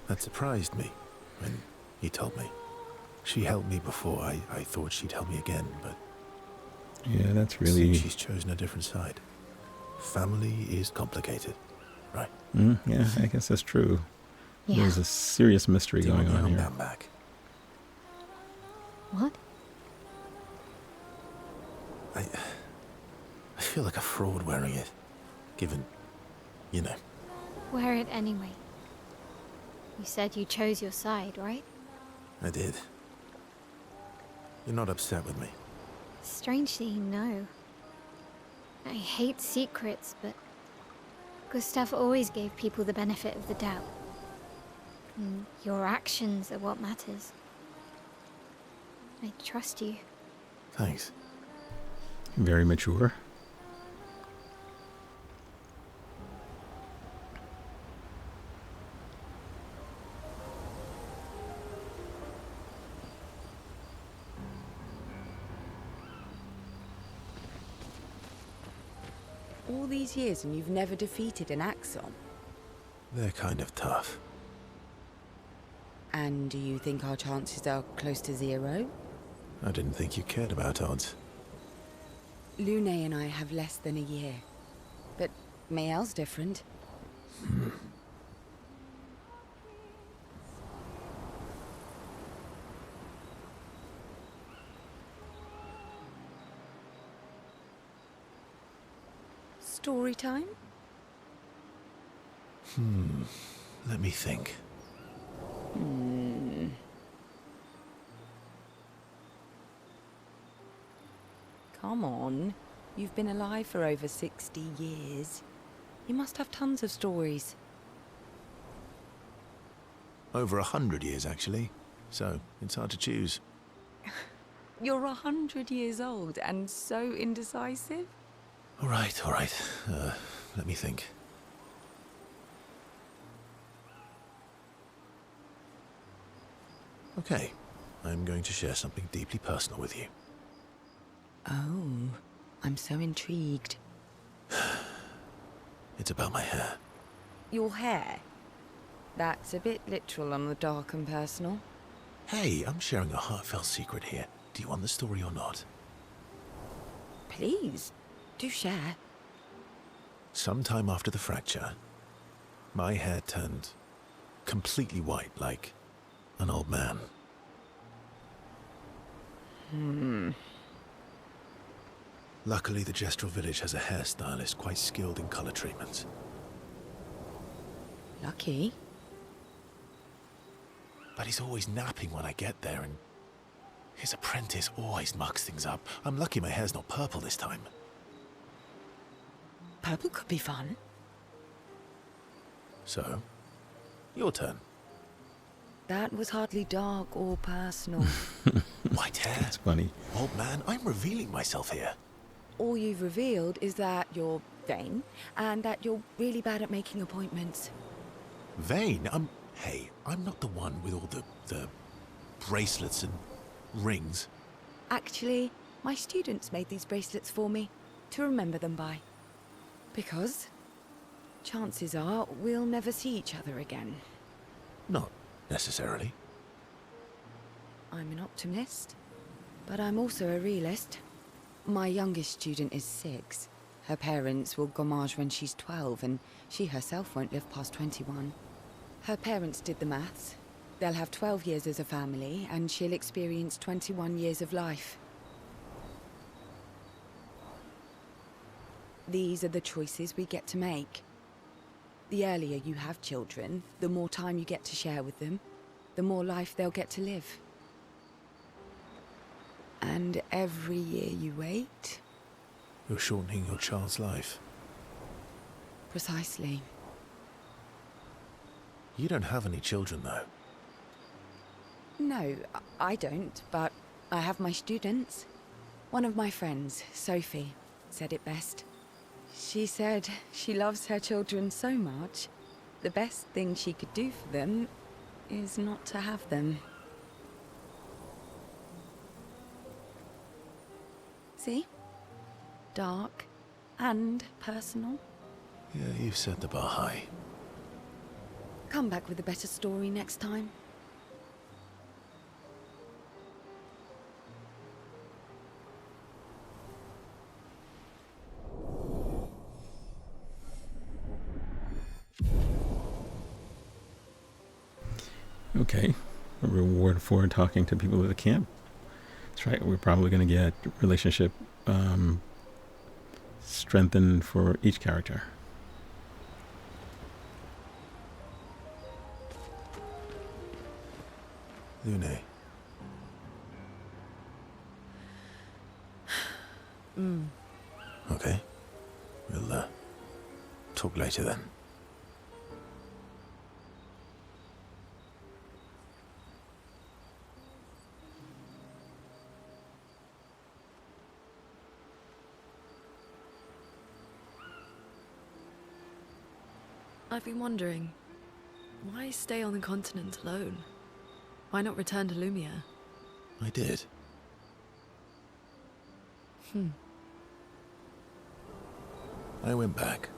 That surprised me when you told me. She helped me before. I thought she'd help me again, but... Yeah, that's really... She's chosen a different side. Family is complicated, right? Yeah, I guess that's true. Yeah. There's a serious mystery going on here. Down back. What? I feel like a fraud wearing it, given, you know. Wear it anyway. You said you chose your side, right? I did. You're not upset with me. Strangely, no. I hate secrets, but Gustav always gave people the benefit of the doubt. And your actions are what matters. I trust you. Thanks. Very mature. All these years and you've never defeated an Axon. They're kind of tough. And do you think our chances are close to zero? I didn't think you cared about odds. Lune and I have less than a year. But Mael's different. Story time? Let me think. Come on. You've been alive for over 60 years. You must have tons of stories. Over 100 years, actually. So, it's hard to choose. You're 100 years old and so indecisive? All right. Let me think. Okay, I'm going to share something deeply personal with you. Oh, I'm so intrigued. It's about my hair. Your hair? That's a bit literal on the dark and personal. Hey, I'm sharing a heartfelt secret here. Do you want the story or not? Please, do share. Sometime after the fracture, my hair turned completely white, like an old man. Luckily, the Gestrel village has a hairstylist quite skilled in color treatments. Lucky. But he's always napping when I get there, and his apprentice always mucks things up. I'm lucky my hair's not purple this time. Purple could be fun. So, your turn. That was hardly dark or personal. White hair? That's funny. Old man, I'm revealing myself here. All you've revealed is that you're vain and that you're really bad at making appointments. Vain? Hey, I'm not the one with all the bracelets and rings. Actually, my students made these bracelets for me to remember them by. Because chances are we'll never see each other again. Not necessarily. I'm an optimist, but I'm also a realist. My youngest student is 6. Her parents will gommage when she's 12, and she herself won't live past 21. Her parents did the maths. They'll have 12 years as a family, and she'll experience 21 years of life. These are the choices we get to make. The earlier you have children, the more time you get to share with them, the more life they'll get to live. And every year you wait... You're shortening your child's life. Precisely. You don't have any children, though. No, I don't, but I have my students. One of my friends, Sophie, said it best. She said she loves her children so much, the best thing she could do for them is not to have them. See? Dark and personal. Yeah, you've set the bar high. Come back with a better story next time. Okay. A reward for talking to people at the camp. That's right. We're probably going to get relationship strengthened for each character. Lune. Okay. We'll talk later then. I've been wondering, why stay on the continent alone? Why not return to Lumiere? I did. I went back.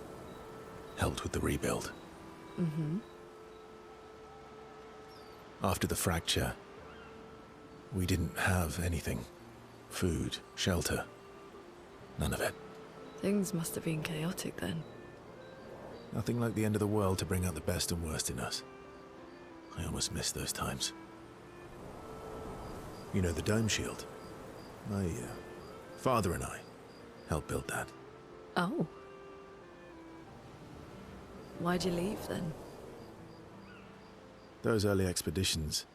Helped with the rebuild. After the fracture, we didn't have anything. Food, shelter, none of it. Things must have been chaotic then. Nothing like the end of the world to bring out the best and worst in us. I almost miss those times. You know the dome shield? My father and I helped build that. Oh. Why'd you leave then? Those early expeditions,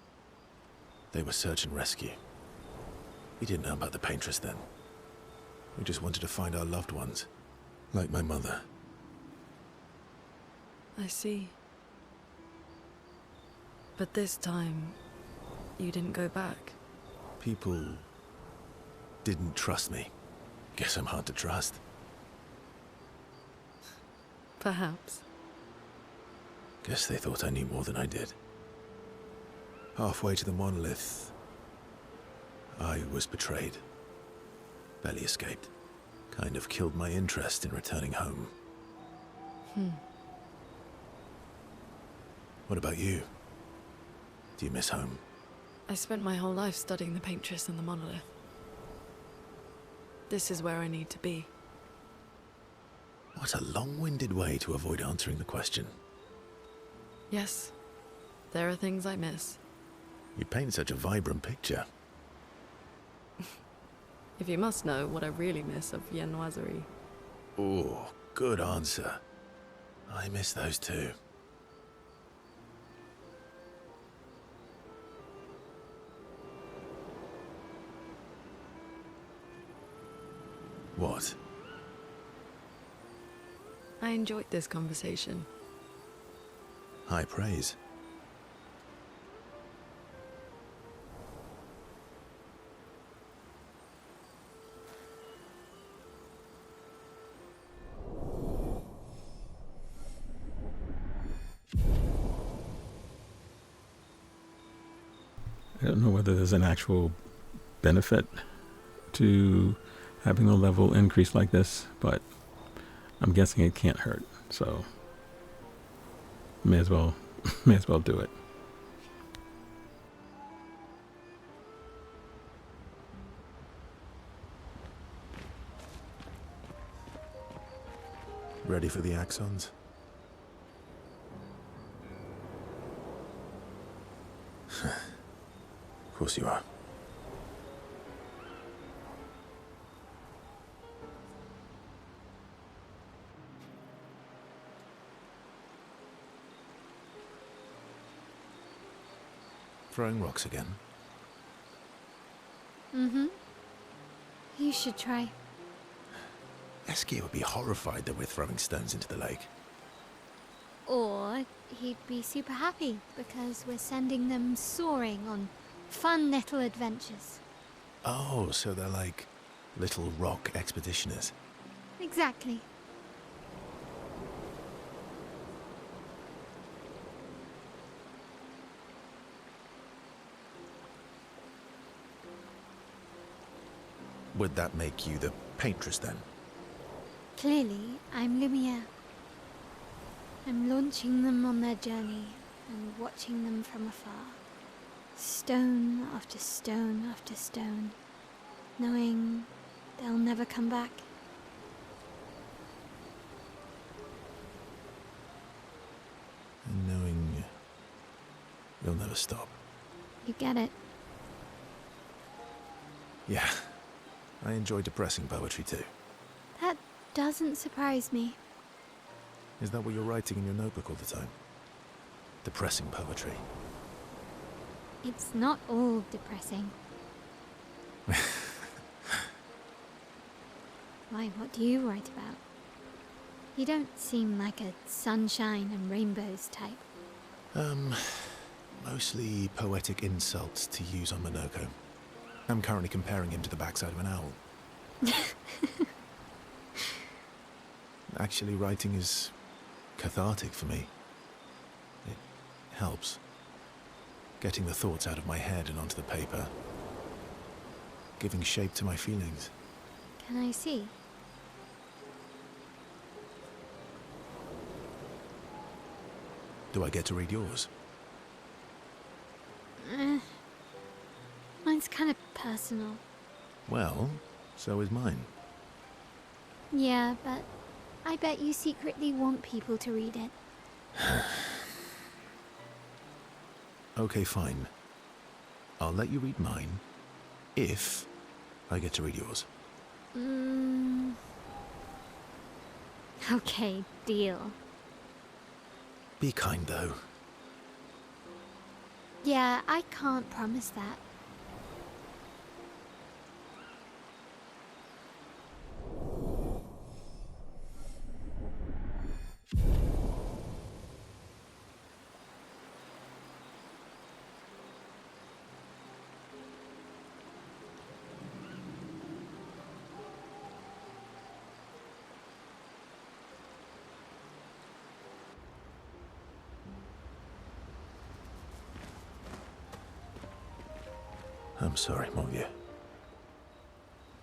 they were search and rescue. We didn't know about the paintress then. We just wanted to find our loved ones, like my mother. I see. But this time, you didn't go back. People didn't trust me. Guess I'm hard to trust. Perhaps. Guess they thought I knew more than I did. Halfway to the monolith, I was betrayed. Barely escaped. Kind of killed my interest in returning home. What about you? Do you miss home? I spent my whole life studying the paintress and the monolith. This is where I need to be. What a long-winded way to avoid answering the question. Yes, there are things I miss. You paint such a vibrant picture. If you must know what I really miss of viennoiserie. Oh, good answer. I miss those too. What? I enjoyed this conversation. High praise. I don't know whether there's an actual benefit to having a level increase like this, but I'm guessing it can't hurt, so may as well do it. Ready for the axons? Of course you are. Throwing rocks again? Mm-hmm. You should try. Eski would be horrified that we're throwing stones into the lake. Or he'd be super happy because we're sending them soaring on fun little adventures. Oh, so they're like little rock expeditioners. Exactly. Would that make you the paintress then? Clearly, I'm Lumiere. I'm launching them on their journey and watching them from afar. Stone after stone after stone, knowing they'll never come back. And knowing you'll never stop. You get it? Yeah, I enjoy depressing poetry too. That doesn't surprise me. Is that what you're writing in your notebook all the time? Depressing poetry. It's not all depressing. Why, what do you write about? You don't seem like a sunshine and rainbows type. Mostly poetic insults to use on Monoko. I'm currently comparing him to the backside of an owl. Actually, writing is cathartic for me. It helps. Getting the thoughts out of my head and onto the paper. Giving shape to my feelings. Can I see? Do I get to read yours? Mine's kind of personal. Well, so is mine. Yeah, but I bet you secretly want people to read it. Okay, fine. I'll let you read mine, if I get to read yours. Okay, deal. Be kind, though. Yeah, I can't promise that. I'm sorry, mon vieux.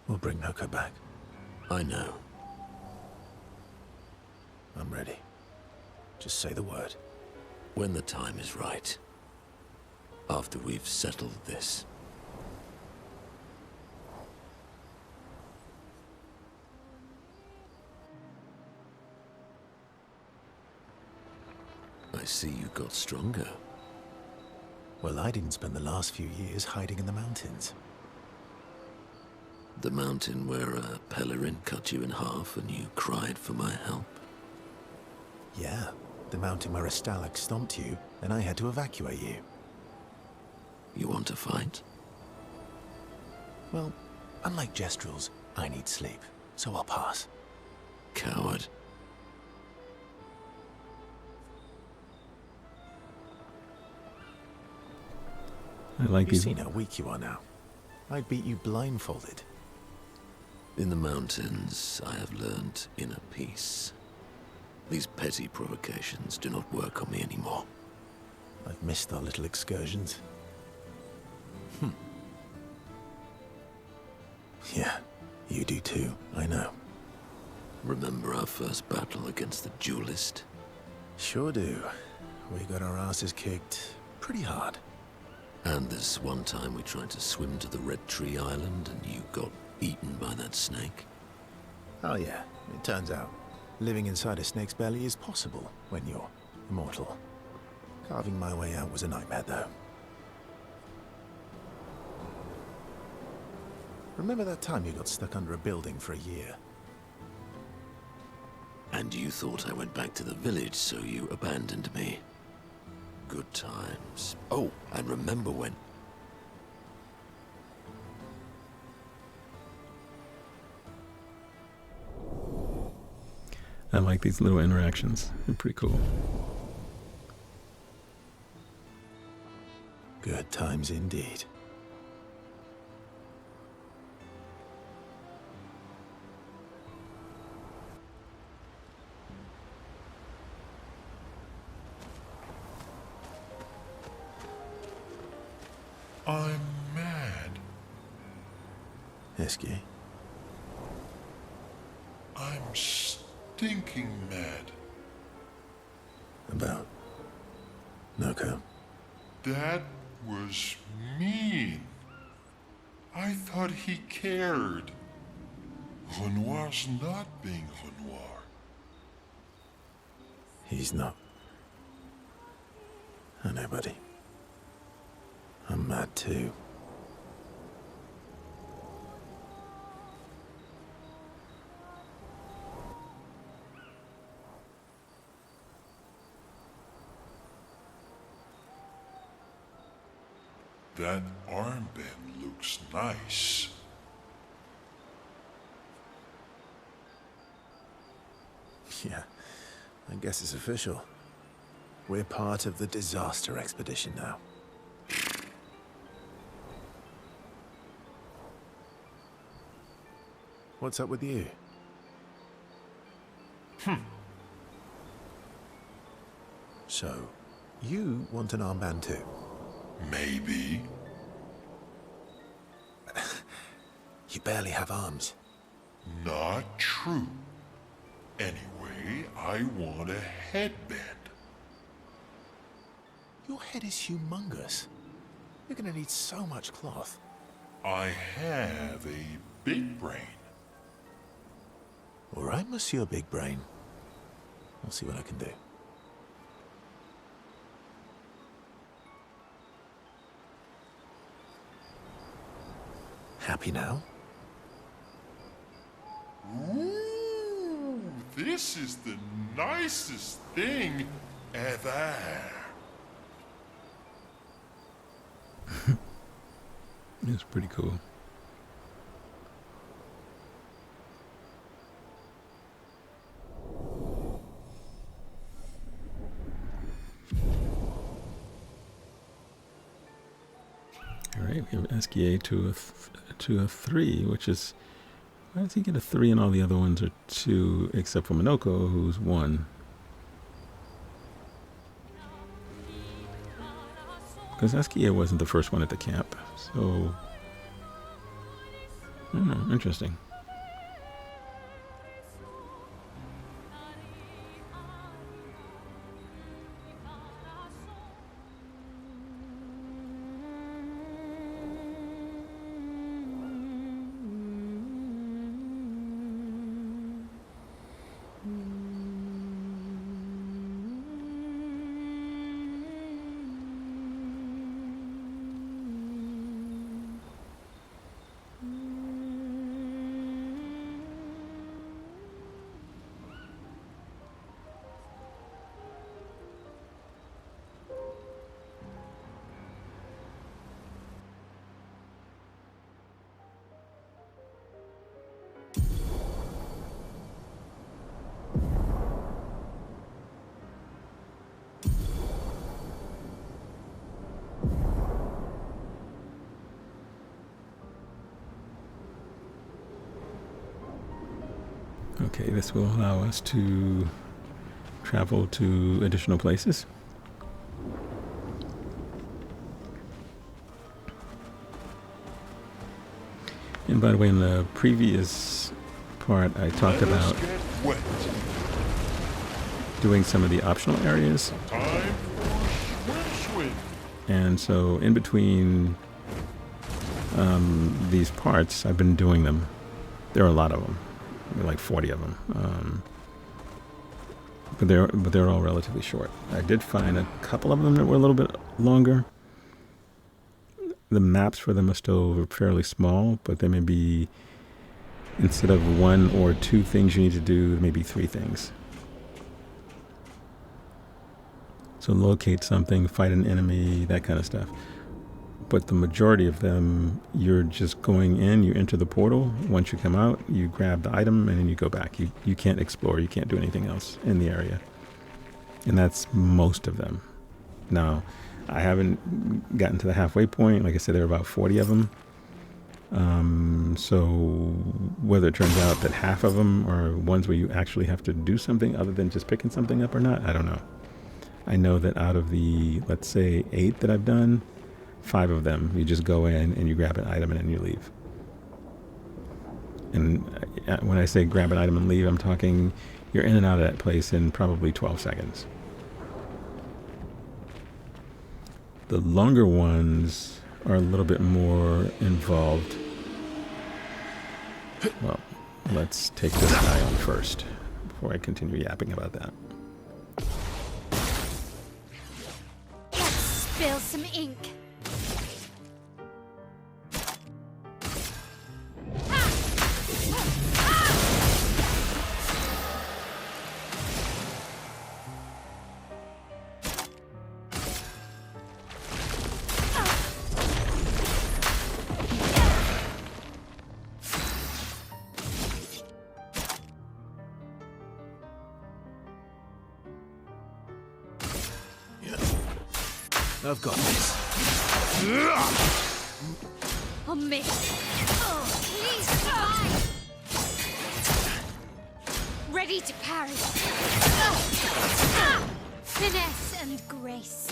We'll bring Noko back. I know. I'm ready. Just say the word. When the time is right. After we've settled this. I see you got stronger. Well, I didn't spend the last few years hiding in the mountains. The mountain where a Pelerin cut you in half and you cried for my help. Yeah, the mountain where a Stalag stomped you, and I had to evacuate you. You want to fight? Well, unlike Jestrels, I need sleep, so I'll pass. Coward. I like You've these. seen how weak you are now. I'd beat you blindfolded. In the mountains, I have learned inner peace. These petty provocations do not work on me anymore. I've missed our little excursions. Yeah, you do too, I know. Remember our first battle against the duelist? Sure do. We got our asses kicked pretty hard. And this one time we tried to swim to the Red Tree Island and you got eaten by that snake? Oh yeah, it turns out living inside a snake's belly is possible when you're immortal. Carving my way out was a nightmare, though. Remember that time you got stuck under a building for a year? And you thought I went back to the village, so you abandoned me. Good times. Oh, and remember when... I like these little interactions. They're pretty cool. Good times indeed. I'm mad. Esky, I'm stinking mad. about Noko. That was mean. I thought he cared. Renoir's not being Renoir. He's not. I know, buddy. I'm mad too. That armband looks nice. Yeah, I guess it's official. We're part of the disaster expedition now. What's up with you? So, you want an armband too? Maybe. You barely have arms. Not true. Anyway, I want a headband. Your head is humongous. You're gonna need so much cloth. I have a big brain. All right, Monsieur Big Brain. I'll see what I can do. Happy now? Ooh, this is the nicest thing ever. It's pretty cool. All right, we have SKA to a 3, which is, why does he get a 3 and all the other ones are 2, except for Minoko, who's 1? Because Eskia wasn't the first one at the camp, so I don't know, interesting. Okay, this will allow us to travel to additional places. And by the way, in the previous part, I talked about doing some of the optional areas. Time for swim. And so in between these parts, I've been doing them. There are a lot of them. Like 40 of them, but they're all relatively short. I did find a couple of them that were a little bit longer. The maps for them are still fairly small, but there may be, instead of 1 or 2 things you need to do, maybe 3 things. So locate something, fight an enemy, that kind of stuff. But the majority of them, you're just going in, you enter the portal. Once you come out, you grab the item, and then you go back. You can't explore, you can't do anything else in the area. And that's most of them. Now, I haven't gotten to the halfway point. Like I said, there are about 40 of them. So whether it turns out that half of them are ones where you actually have to do something other than just picking something up or not, I don't know. I know that out of the, let's say, 8 that I've done, 5 of them, you just go in and you grab an item and then you leave. And when I say grab an item and leave, I'm talking you're in and out of that place in probably 12 seconds. The longer ones are a little bit more involved. Well, let's take this guy on first before I continue yapping about that. Let's spill some ink. I've got this. I'll miss. Oh, please fly. Ready to parry. Finesse and grace.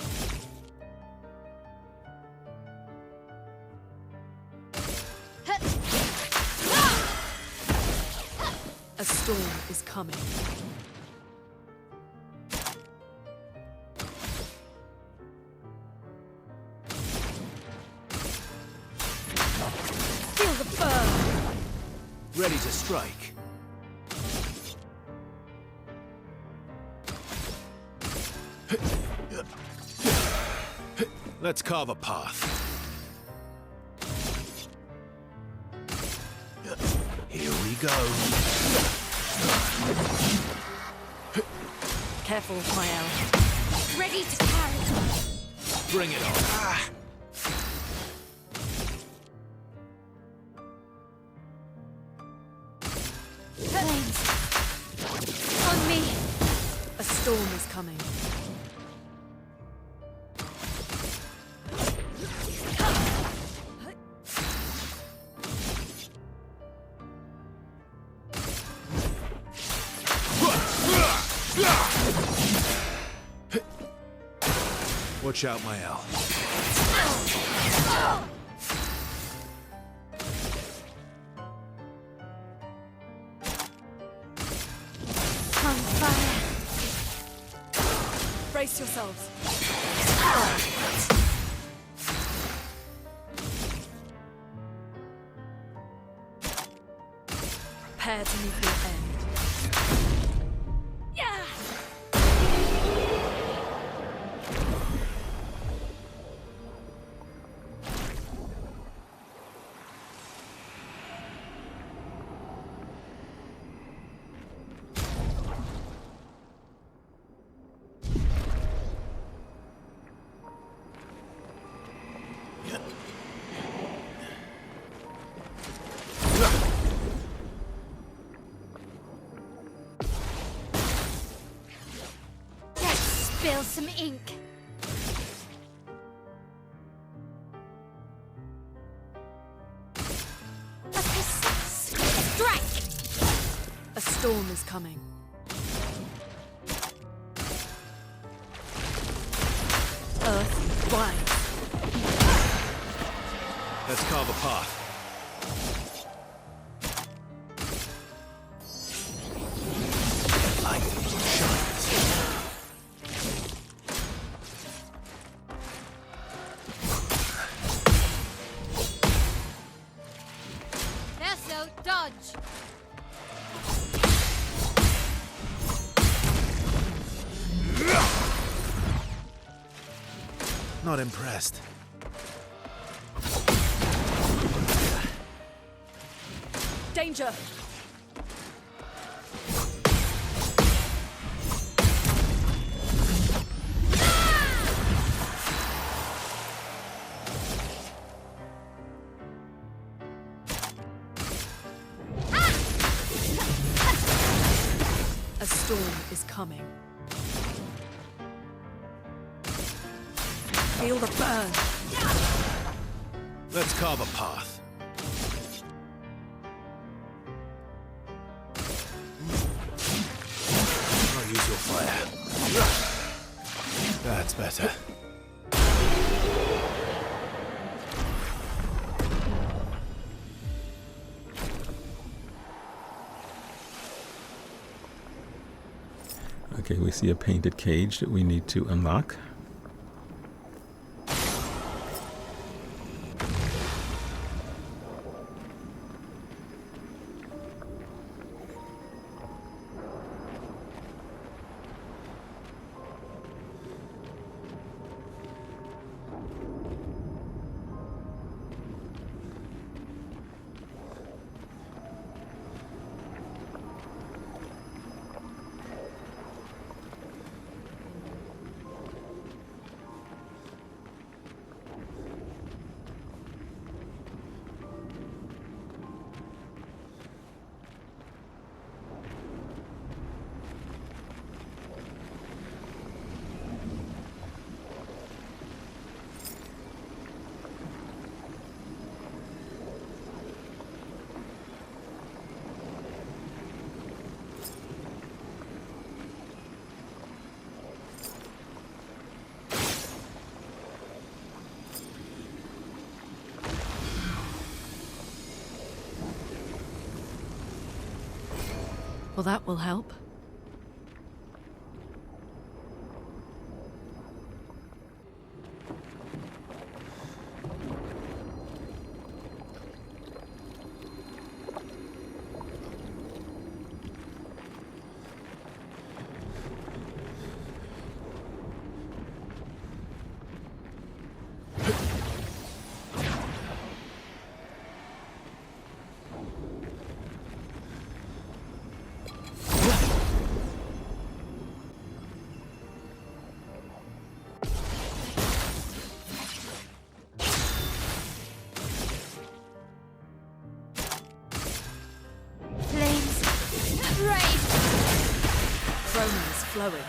A storm is coming. Feel the burn! Ready to strike. Let's carve a path. Here we go. Careful, Mael. Ready to carry. Bring it on. Flames. On me. A storm is coming. Watch out, Mael. On fire. Brace yourselves. Prepare to meet your end. Spill some ink. A precise strike. A storm is coming. Earth, rise. Let's carve a path. Light shines. Eso, dodge. Not impressed. Danger! A storm is coming. Feel the burn. Let's carve a path. I'll use your fire. That's better. Okay, we see a painted cage that we need to unlock. Well, that will help. flowing.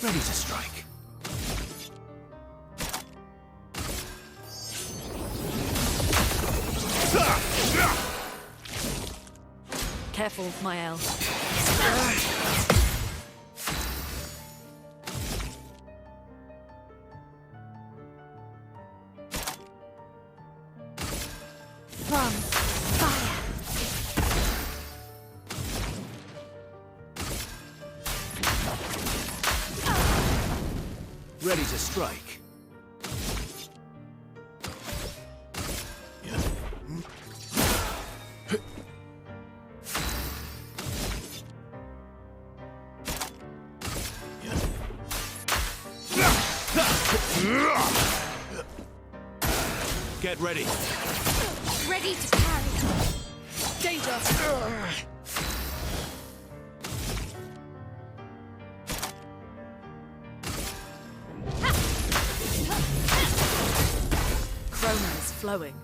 Ready to strike. Careful, my L. From fire. Ready to strike. Get ready. Ready to carry. Danger! Chroma is flowing.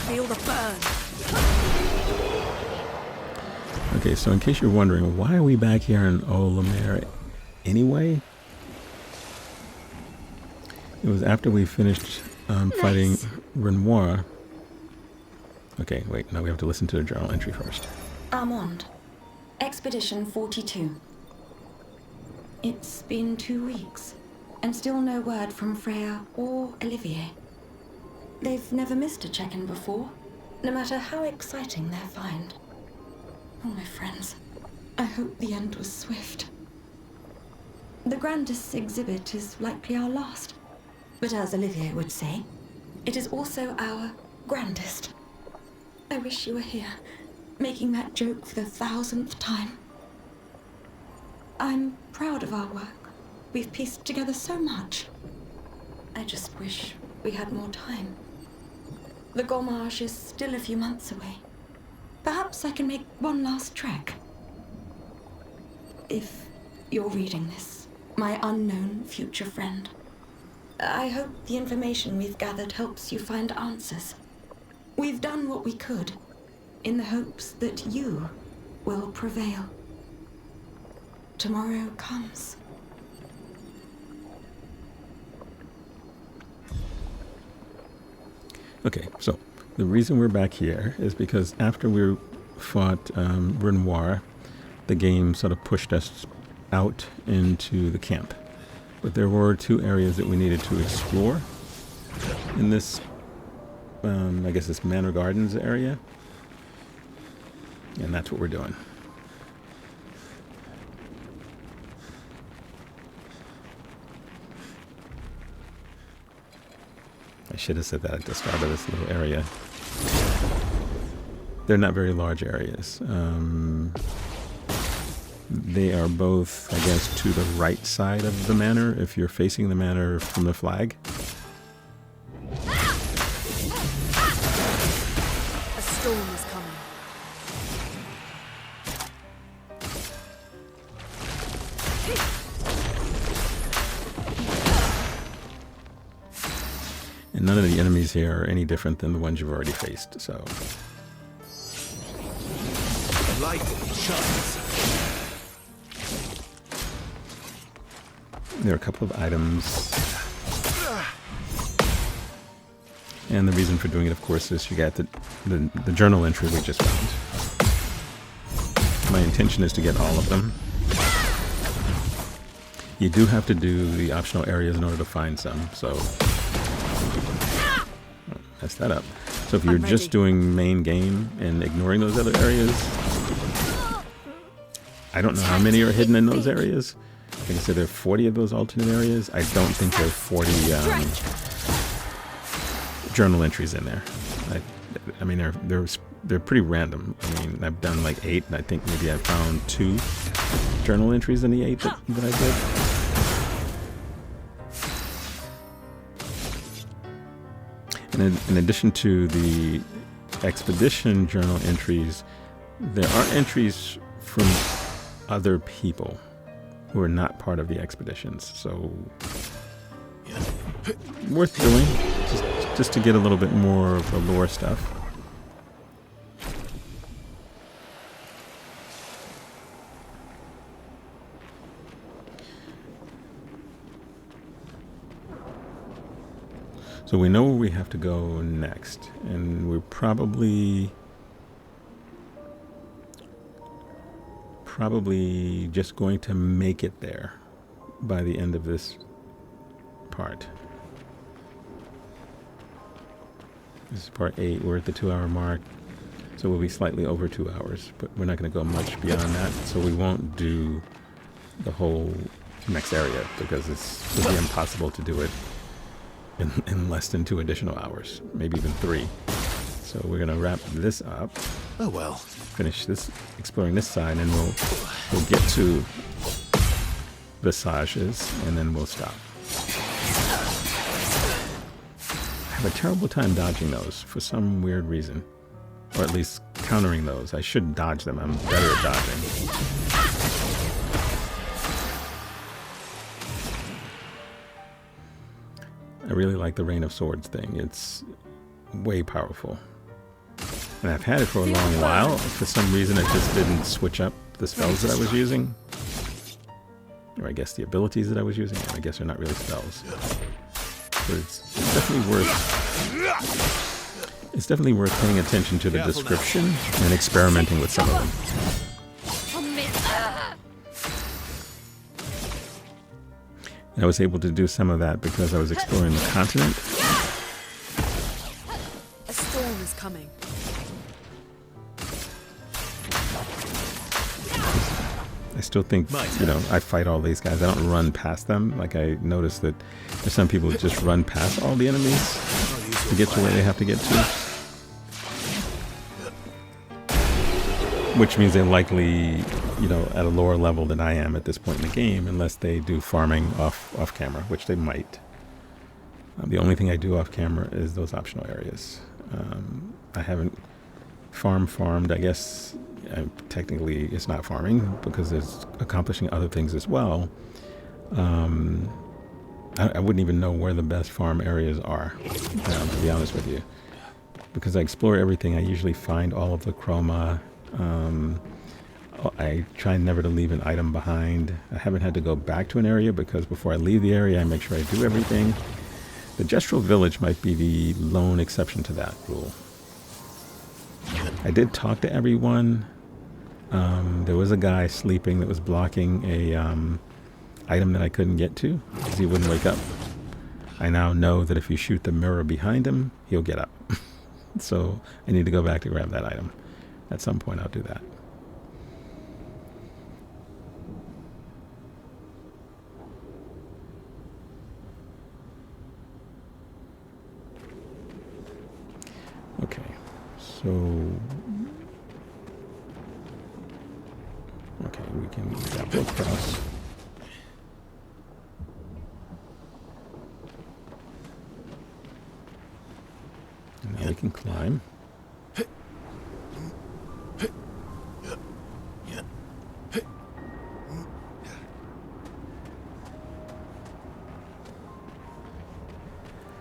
Feel the burn. Okay, so in case you're wondering, why are we back here in Old Lumiere anyway? It was after we finished fighting Renoir. Okay, wait, now we have to listen to the journal entry first. Armand, Expedition 42. It's been 2 weeks, and still no word from Freya or Olivier. They've never missed a check-in before, no matter how exciting their find. Oh, my friends, I hope the end was swift. The grandest exhibit is likely our last, but as Olivier would say, it is also our grandest. I wish you were here, making that joke for the 1000th time. I'm proud of our work. We've pieced together so much. I just wish we had more time. The Gommage is still a few months away. Perhaps I can make one last trek. If you're reading this, my unknown future friend, I hope the information we've gathered helps you find answers. We've done what we could, in the hopes that you will prevail. Tomorrow comes. Okay, so the reason we're back here is because after we fought Renoir, the game sort of pushed us out into the camp. But there were 2 areas that we needed to explore in this, I guess this Manor Gardens area. And that's what we're doing. I should have said that at the start of this little area. They're not very large areas. They are both, I guess, to the right side of the manor, if you're facing the manor from the flag. A storm is coming. And none of the enemies here are any different than the ones you've already faced, so... Light shines. There are a couple of items. And the reason for doing it, of course, is you got the journal entry we just found. My intention is to get all of them. You do have to do the optional areas in order to find some, so... Mess that up. So if you're just doing main game and ignoring those other areas, I don't know how many are hidden in those areas. Like I said, there are 40 of those alternate areas. I don't think there are 40 journal entries in there. I mean, they're pretty random. I mean, I've done like 8, and I think maybe I found 2 journal entries in the 8 that I did. in addition to the expedition journal entries, there are entries from other people who are not part of the expeditions. So worth doing, just to get a little bit more of the lore stuff. So we know where we have to go next, and we're probably just going to make it there by the end of this part. This is part 8. We're at the 2-hour mark, so we'll be slightly over 2 hours, but we're not going to go much beyond that, so we won't do the whole next area because it would be impossible to do it in less than 2 additional hours, maybe even 3. So we're gonna wrap this up. Oh well. Finish this, exploring this side, and we'll get to Visages, and then we'll stop. I have a terrible time dodging those for some weird reason, or at least countering those. I should dodge them. I'm better at dodging. I really like the Rain of Swords thing. It's way powerful. And I've had it for a long while. For some reason, it just didn't switch up the spells that I was using. Or I guess the abilities that I was using. I guess they're not really spells. But it's definitely worth paying attention to the description and experimenting with some of them. I was able to do some of that because I was exploring the continent. A storm is coming. I still think, I fight all these guys. I don't run past them. Like, I noticed that there's some people who just run past all the enemies to get to where they have to get to. Which means they're likely, at a lower level than I am at this point in the game, unless they do farming off camera, which they might. The only thing I do off camera is those optional areas. I haven't farmed. I guess technically it's not farming because it's accomplishing other things as well. I wouldn't even know where the best farm areas are, to be honest with you. Because I explore everything, I usually find all of the chroma. I try never to leave an item behind. I haven't had to go back to an area because before I leave the area, I make sure I do everything. The Gestural Village might be the lone exception to that rule. I did talk to everyone. There was a guy sleeping that was blocking a item that I couldn't get to because he wouldn't wake up. I now know that if you shoot the mirror behind him, he'll get up. So I need to go back to grab that item. At some point, I'll do that. Okay, so... Okay, we can grapple across. And now we can climb.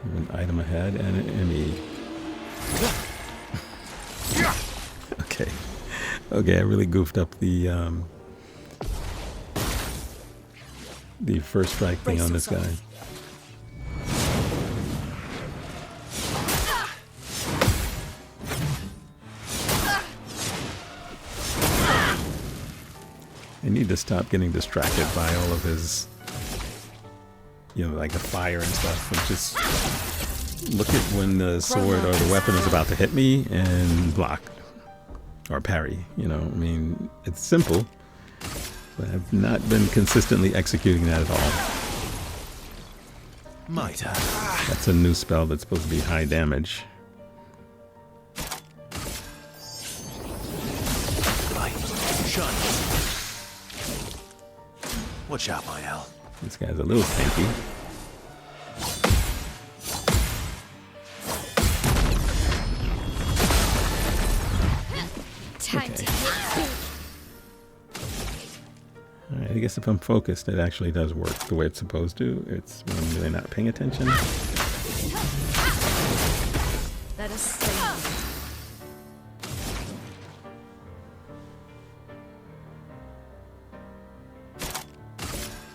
An item ahead and an enemy. Okay, I really goofed up the first strike thing on this guy. I need to stop getting distracted by all of his, like the fire and stuff, and just look at when the sword or the weapon is about to hit me and block or parry. It's simple, but I've not been consistently executing that at all. That's a new spell that's supposed to be high damage. Watch out, my Al. This guy's a little tanky. I guess if I'm focused, it actually does work the way it's supposed to. It's when I'm really not paying attention. Let us stay.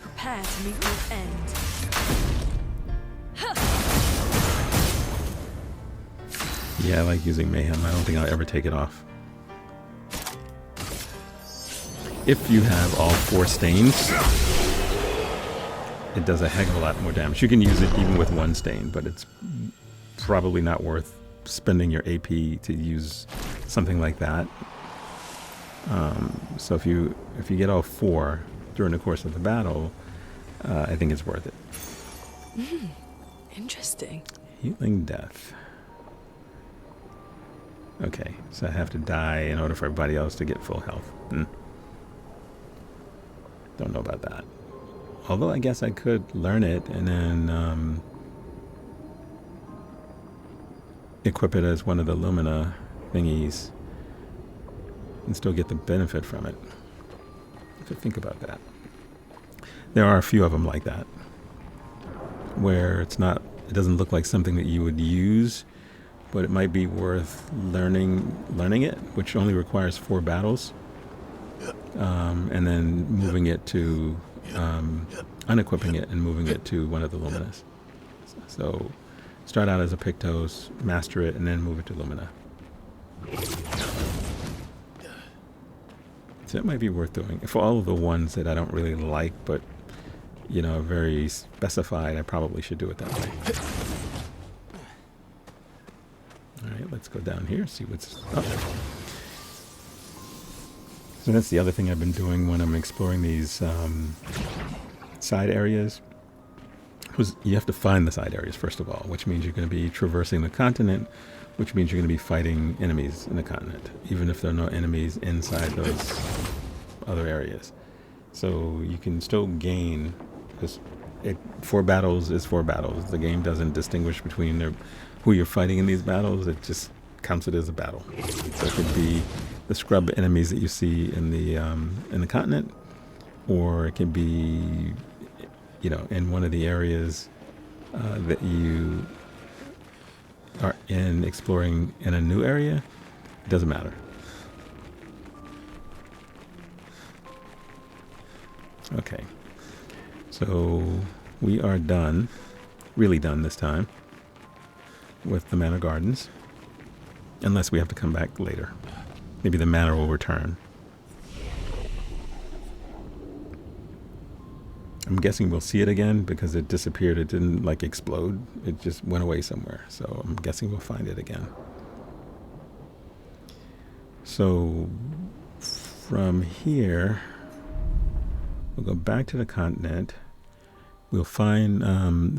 Prepare to meet your end. Yeah, I like using Mayhem. I don't think I'll ever take it off. If you have all 4 stains, it does a heck of a lot more damage. You can use it even with 1 stain, but it's probably not worth spending your AP to use something like that. So if you get all 4 during the course of the battle, I think it's worth it. Interesting. Healing death. Okay, so I have to die in order for everybody else to get full health. Don't know about that. Although I guess I could learn it and then equip it as one of the Lumina thingies and still get the benefit from it. I have to think about that. There are a few of them like that, where it doesn't look like something that you would use, but it might be worth learning it, which only requires 4 battles, and then moving it to unequipping it and moving it to one of the Luminas. So start out as a Pictos, master it, and then move it to Lumina. So it might be worth doing. For all of the ones that I don't really like, but are very specified, I probably should do it that way. Alright, let's go down here, see what's up. So that's the other thing I've been doing when I'm exploring these side areas. You have to find the side areas, first of all, which means you're going to be traversing the continent, which means you're going to be fighting enemies in the continent, even if there are no enemies inside those other areas. So you can still gain, because 4 battles is 4 battles. The game doesn't distinguish between who you're fighting in these battles. It just counts it as a battle. So it could be the scrub enemies that you see in the continent, or it can be in one of the areas that you are in exploring in a new area. It doesn't matter. Okay, so we are done, really done this time, with the Manor Gardens, unless we have to come back later. Maybe the Manor will return. I'm guessing we'll see it again because it disappeared. It didn't explode. It just went away somewhere. So I'm guessing we'll find it again. So from here, we'll go back to the continent. We'll find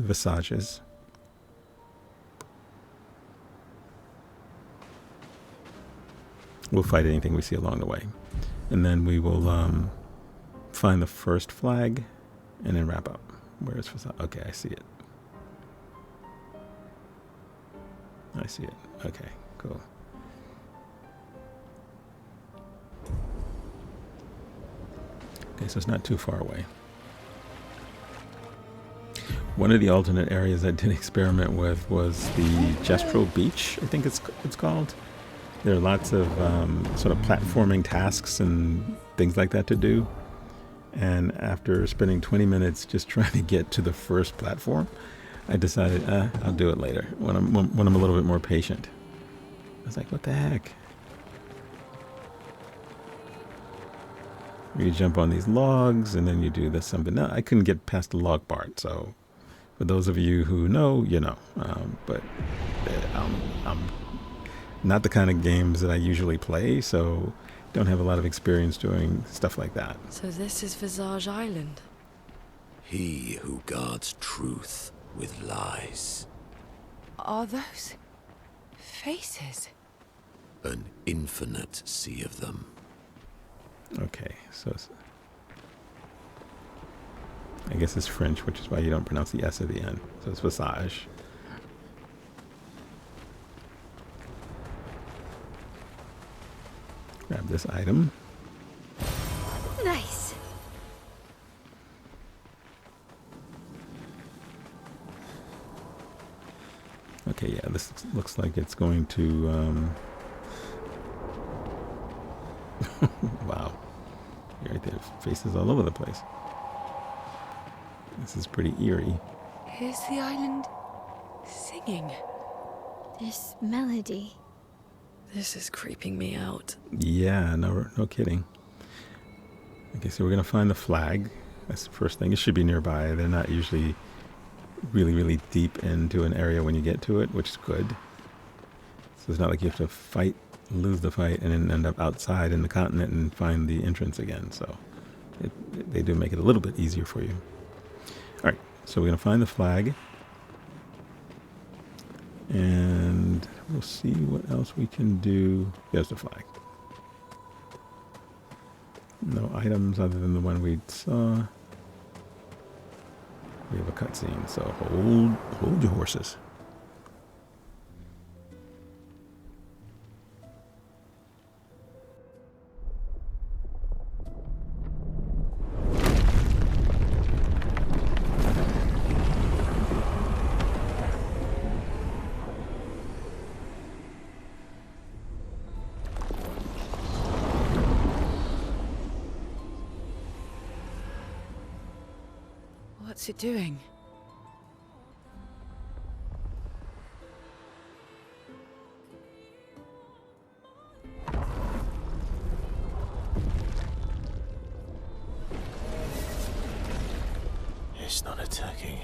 Visages. We'll fight anything we see along the way. And then we will find the first flag and then wrap up. Where is Visages? Okay, I see it. I see it. Okay, cool. Okay, so it's not too far away. One of the alternate areas I did experiment with was the Gestural Beach, I think it's called. There are lots of sort of platforming tasks and things like that to do. And after spending 20 minutes just trying to get to the first platform, I decided I'll do it later when I'm a little bit more patient. I was like, what the heck? You jump on these logs and then you do this something. No, I couldn't get past the log part. So for those of you who know, you know. But I'm not the kind of games that I usually play, so don't have a lot of experience doing stuff like that. So this is Visage Island. He who guards truth with lies. Are those faces? An infinite sea of them. Okay, so I guess it's French, which is why you don't pronounce the S at the end. So it's Visage. Grab this item. Nice. this looks like it's going to... wow. Right there. Faces all over the place. This is pretty eerie. Here's the island singing. This melody. This is creeping me out. Yeah, no kidding. Okay, so we're going to find the flag. That's the first thing. It should be nearby. They're not usually really, really deep into an area when you get to it, which is good. So it's not like you have to fight, lose the fight, and then end up outside in the continent and find the entrance again. So they do make it a little bit easier for you. All right, so we're going to find the flag. And we'll see what else we can do. There's the flag. No items other than the one we saw. We have a cutscene, so hold your horses. What's it doing? It's not attacking.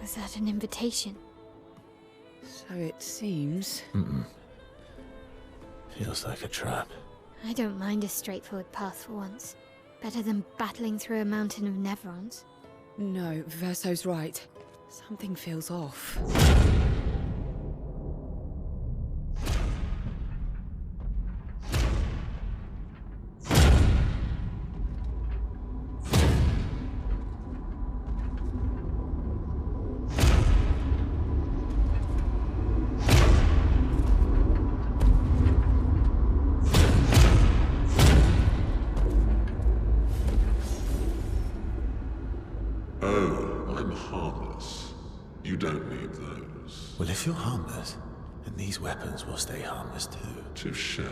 Was that an invitation? So it seems. Feels like a trap. I don't mind a straightforward path for once. Better than battling through a mountain of Nevrons. No, Verso's right. Something feels off. You don't need those. Well, if you're harmless, then these weapons will stay harmless too. Touché.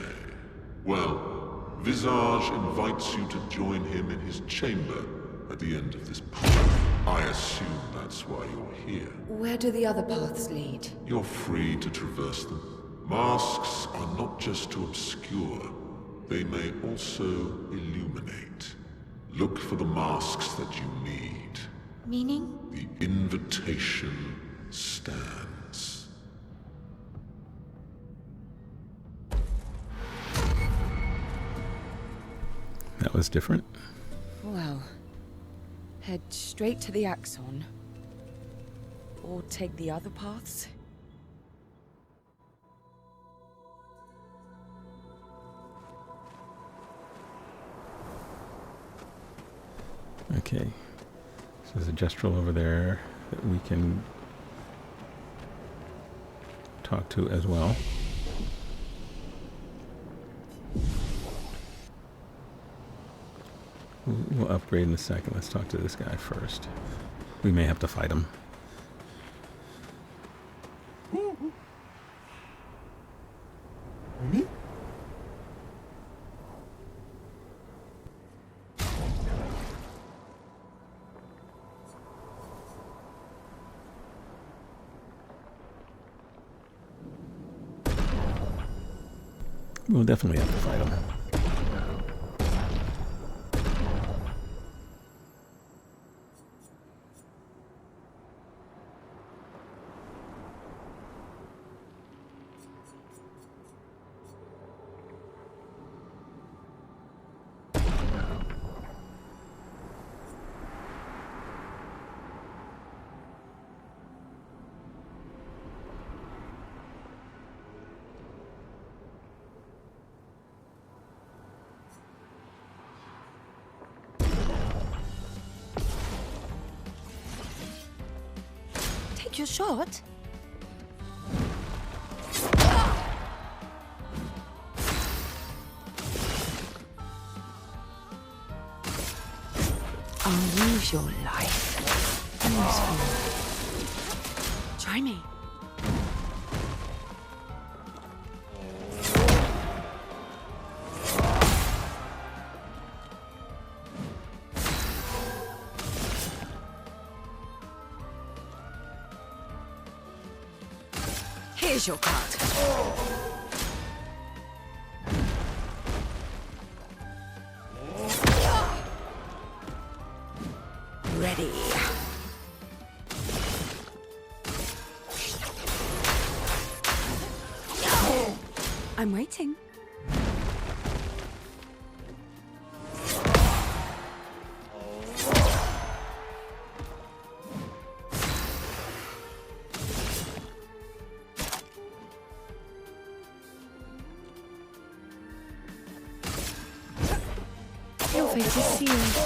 Well, Visage invites you to join him in his chamber at the end of this path. I assume that's why you're here. Where do the other paths lead? You're free to traverse them. Masks are not just to obscure. They may also illuminate. Look for the masks that you need. Meaning? The invitation stands. That was different. Well, head straight to the Axon. Or take the other paths. Okay. So there's a gestural over there that we can talk to as well. We'll upgrade in a second. Let's talk to this guy first. We may have to fight him. We'll definitely have to fight him. Your shot? I'll use your life. Useful. Try me. Here's your card. Ready. I'm waiting. Your fate is sealed.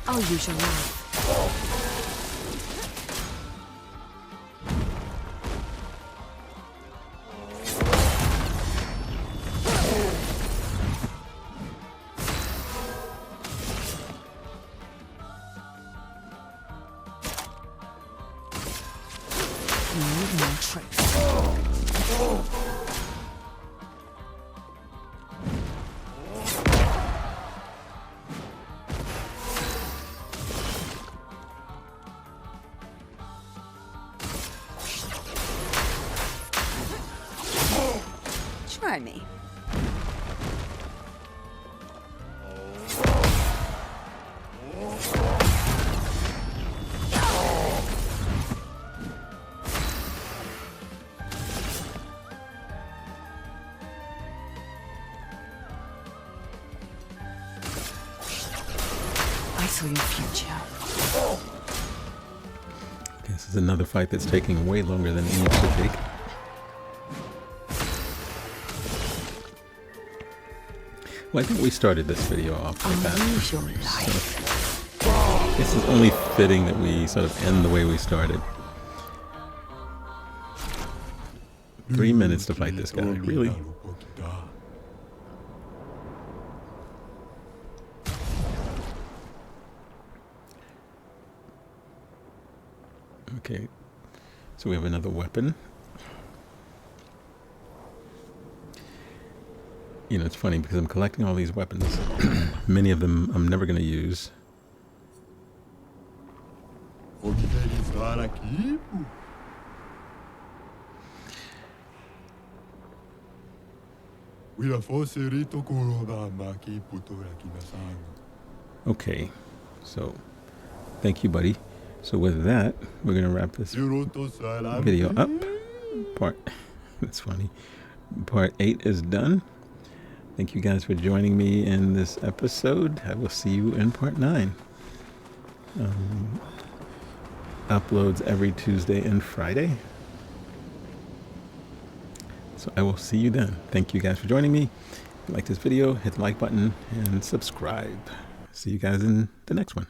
I'll use your knife. Need more tricks. Try me. I saw your future. This is another fight that's taking way longer than it needs to take. Well, I think we started this video off like that. Use your life. So, this is only fitting that we sort of end the way we started. 3 minutes to fight this guy, really? Okay, so we have another weapon. You know, it's funny because I'm collecting all these weapons. Many of them I'm never going to use. Okay, so thank you, buddy. So with that, we're going to wrap this video up. That's funny. Part 8 is done. Thank you guys for joining me in this episode. I will see you in part 9. Uploads every Tuesday and Friday. So I will see you then. Thank you guys for joining me. If you like this video, hit the like button and subscribe. See you guys in the next one.